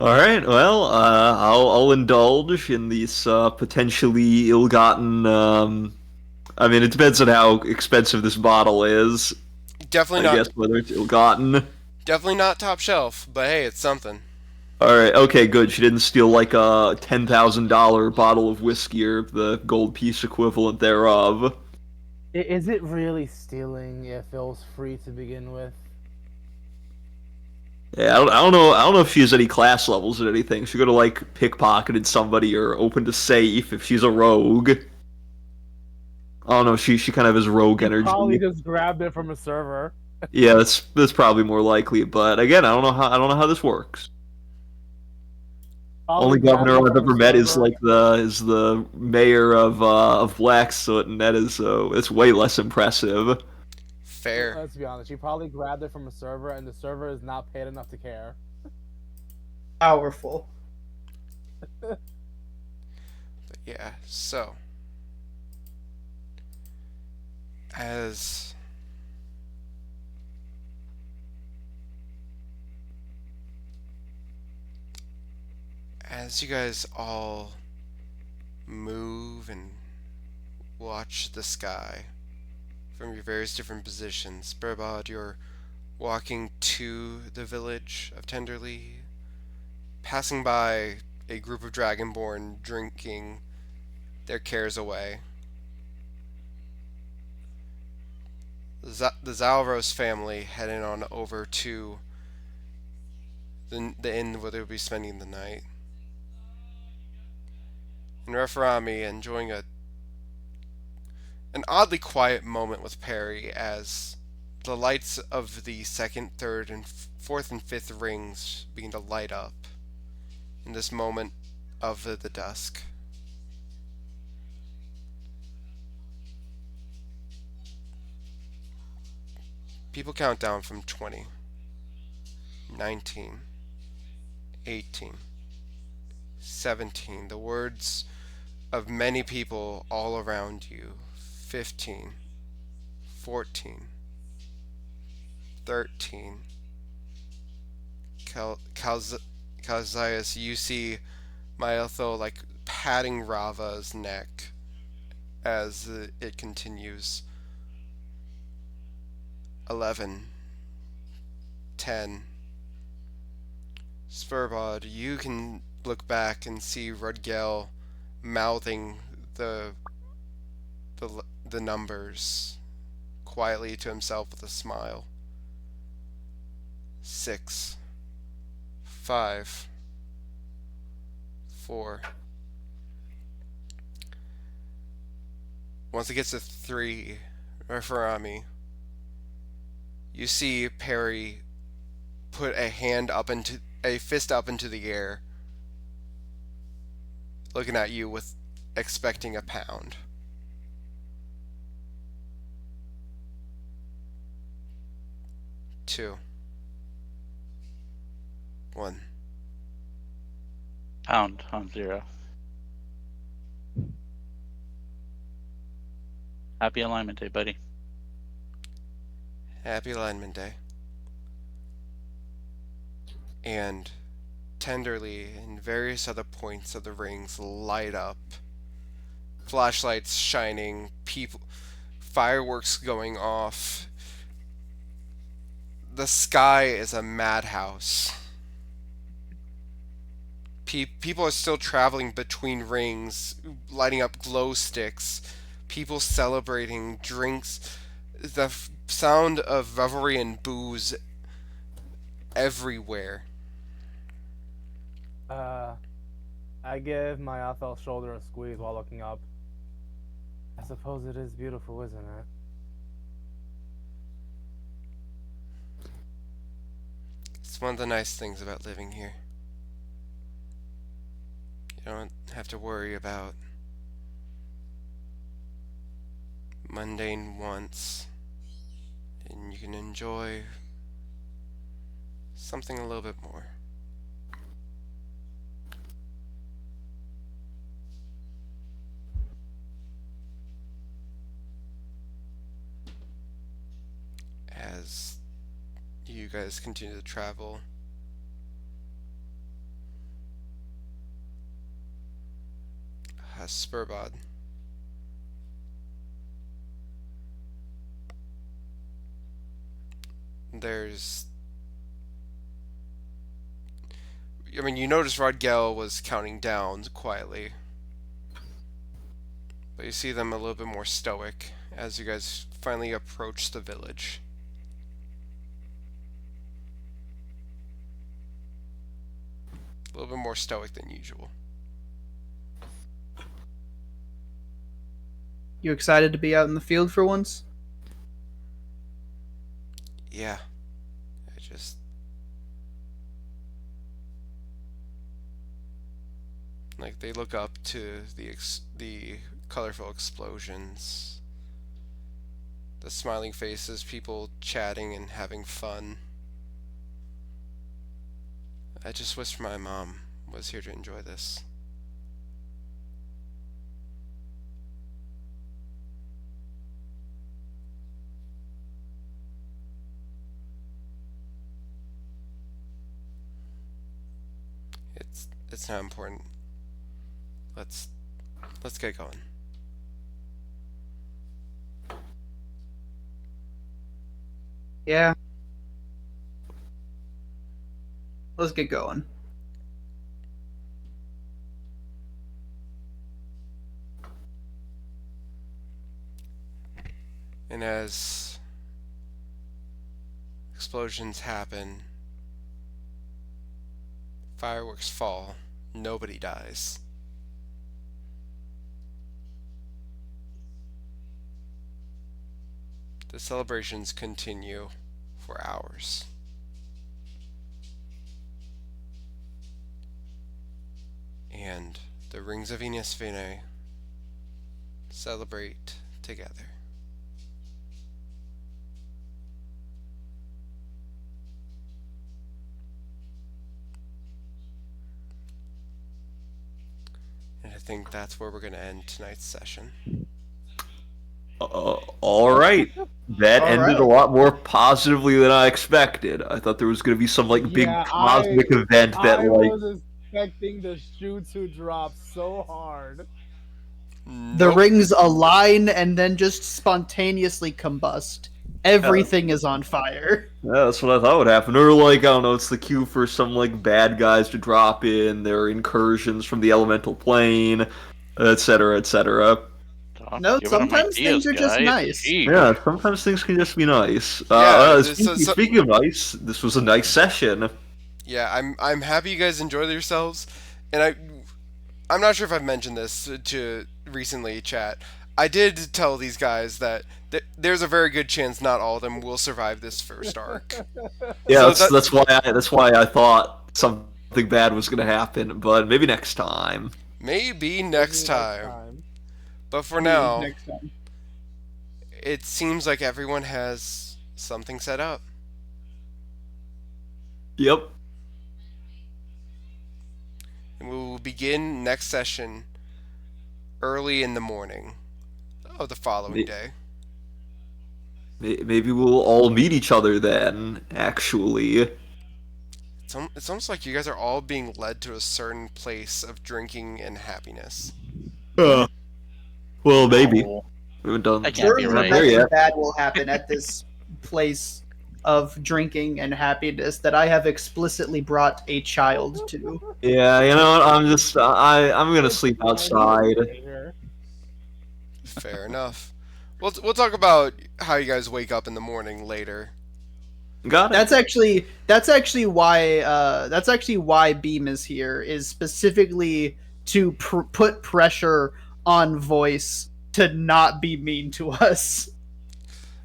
All right, well, I'll indulge in these potentially ill-gotten. I mean, it depends on how expensive this bottle is. Definitely I not, guess whether it's ill-gotten. definitely not top shelf, but hey, it's something. All right, okay, good. She didn't steal like a $10,000 bottle of whiskey or the gold piece equivalent thereof. Is it really stealing if it was free to begin with? Yeah, I don't know. I don't know if she has any class levels or anything. She could have like pickpocketed somebody or opened a safe if she's a rogue. I don't know. She kind of has rogue He probably energy. just grabbed it from a server. Yeah, that's probably more likely. But again, I don't know how this works. Probably Only grabbed governor it I've from a ever met is server. like the mayor of Blacksoot, and that is it's way less impressive. Fair. Let's be honest. He probably grabbed it from a server, and the server is not paid enough to care. Powerful. But yeah, so as as you guys all move and watch the sky from your various different positions, Burbod, you're walking to the village of Tenderlee, passing by a group of Dragonborn drinking their cares away. The Zalros family heading on over to the inn where they'll be spending the night. And Referami enjoying an oddly quiet moment with Perry as the lights of the second, third, and fourth and fifth rings begin to light up in this moment of the dusk. People count down from 20, 19, 18, 17. The words of many people all around you. 15, 14, 13. Calzias, you see Myotho like patting Rava's neck as it continues. 11, 10. Spurbod, you can look back and see Rudgel mouthing the numbers quietly to himself with a smile. 6, 5, 4. Once it gets to 3, Referami, you see Perry put a fist up into the air, looking at you with expecting a pound. 2, 1. Pound on 0. Happy alignment day, buddy. Happy Alignment Day. And Tenderly and various other points of the rings light up. Flashlights shining, people, fireworks going off. The sky is a madhouse. People are still traveling between rings, lighting up glow sticks. People celebrating, drinks, the sound of revelry and booze everywhere. Uh, I give my Athel's shoulder a squeeze while looking up. I suppose it is beautiful, isn't it? It's one of the nice things about living here. You don't have to worry about mundane wants, and you can enjoy something a little bit more. As you guys continue to travel, Spurbod. There's. I mean, you notice Rodgell was counting down quietly, but you see them a little bit more stoic as you guys finally approach the village. A little bit more stoic than usual. You excited to be out in the field for once? Yeah, I just. Like, they look up to the colorful explosions, the smiling faces, people chatting and having fun. I just wish my mom was here to enjoy this. It's not important. Let's let's get going. Yeah. Let's get going. And as explosions happen, fireworks fall, nobody dies. The celebrations continue for hours. And the Rings of Inasvine celebrate together. And I think that's where we're going to end tonight's session. All right. That All ended a right. lot more positively than I expected. I thought there was going to be some like big Yeah, cosmic event that I like. was expecting the shoe to drop so hard. The Nope. rings align and then just spontaneously combust. Everything is on fire. Yeah, that's what I thought would happen. Or like I don't know, it's the cue for some like bad guys to drop in their incursions from the elemental plane, etc., etc. Stop No, giving them sometimes ideas, things are just guys. nice. Sheesh. Yeah, sometimes things can just be nice. Yeah, Speaking of nice, this was a nice session. yeah, I'm happy you guys enjoyed yourselves, and I'm not sure if I've mentioned this to recently, chat. I did tell these guys that there's a very good chance not all of them will survive this first arc. Yeah, So that's why I thought something bad was gonna happen, but maybe next time. maybe Maybe next next time. time. But for Maybe now, next time. it seems like everyone has something set up. Yep. And we will begin next session early in the morning of the following May- day. Maybe we'll all meet each other then. Actually. It's almost like you guys are all being led to a certain place of drinking and happiness. Uh, well, maybe. No. We haven't done. That can't Surely be we're not right. there nothing yet. bad will happen at this place of drinking and happiness that I have explicitly brought a child to. Yeah, you know what? I'm just I'm gonna sleep outside. Fair enough. We'll talk about how you guys wake up in the morning later. Got it. That's actually why Beam is here, is specifically to put pressure on Voice to not be mean to us.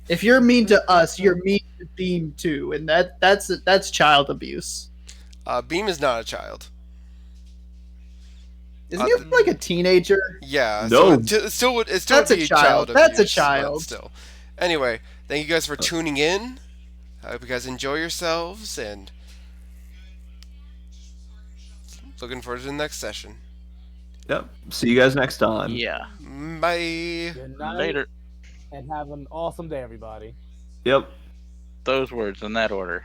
If you're mean to us, you're mean to Beam too, and that's child abuse. Beam is not a child. Isn't he like a teenager? Yeah, No. so it still would That's a be child. child That's a abuse, but child. still. Anyway, thank you guys for tuning in. I hope you guys enjoy yourselves, and looking forward to the next session. Yep. See you guys next time. Yeah. Bye. Good night, Later. and have an awesome day, everybody. Yep. Those words in that order.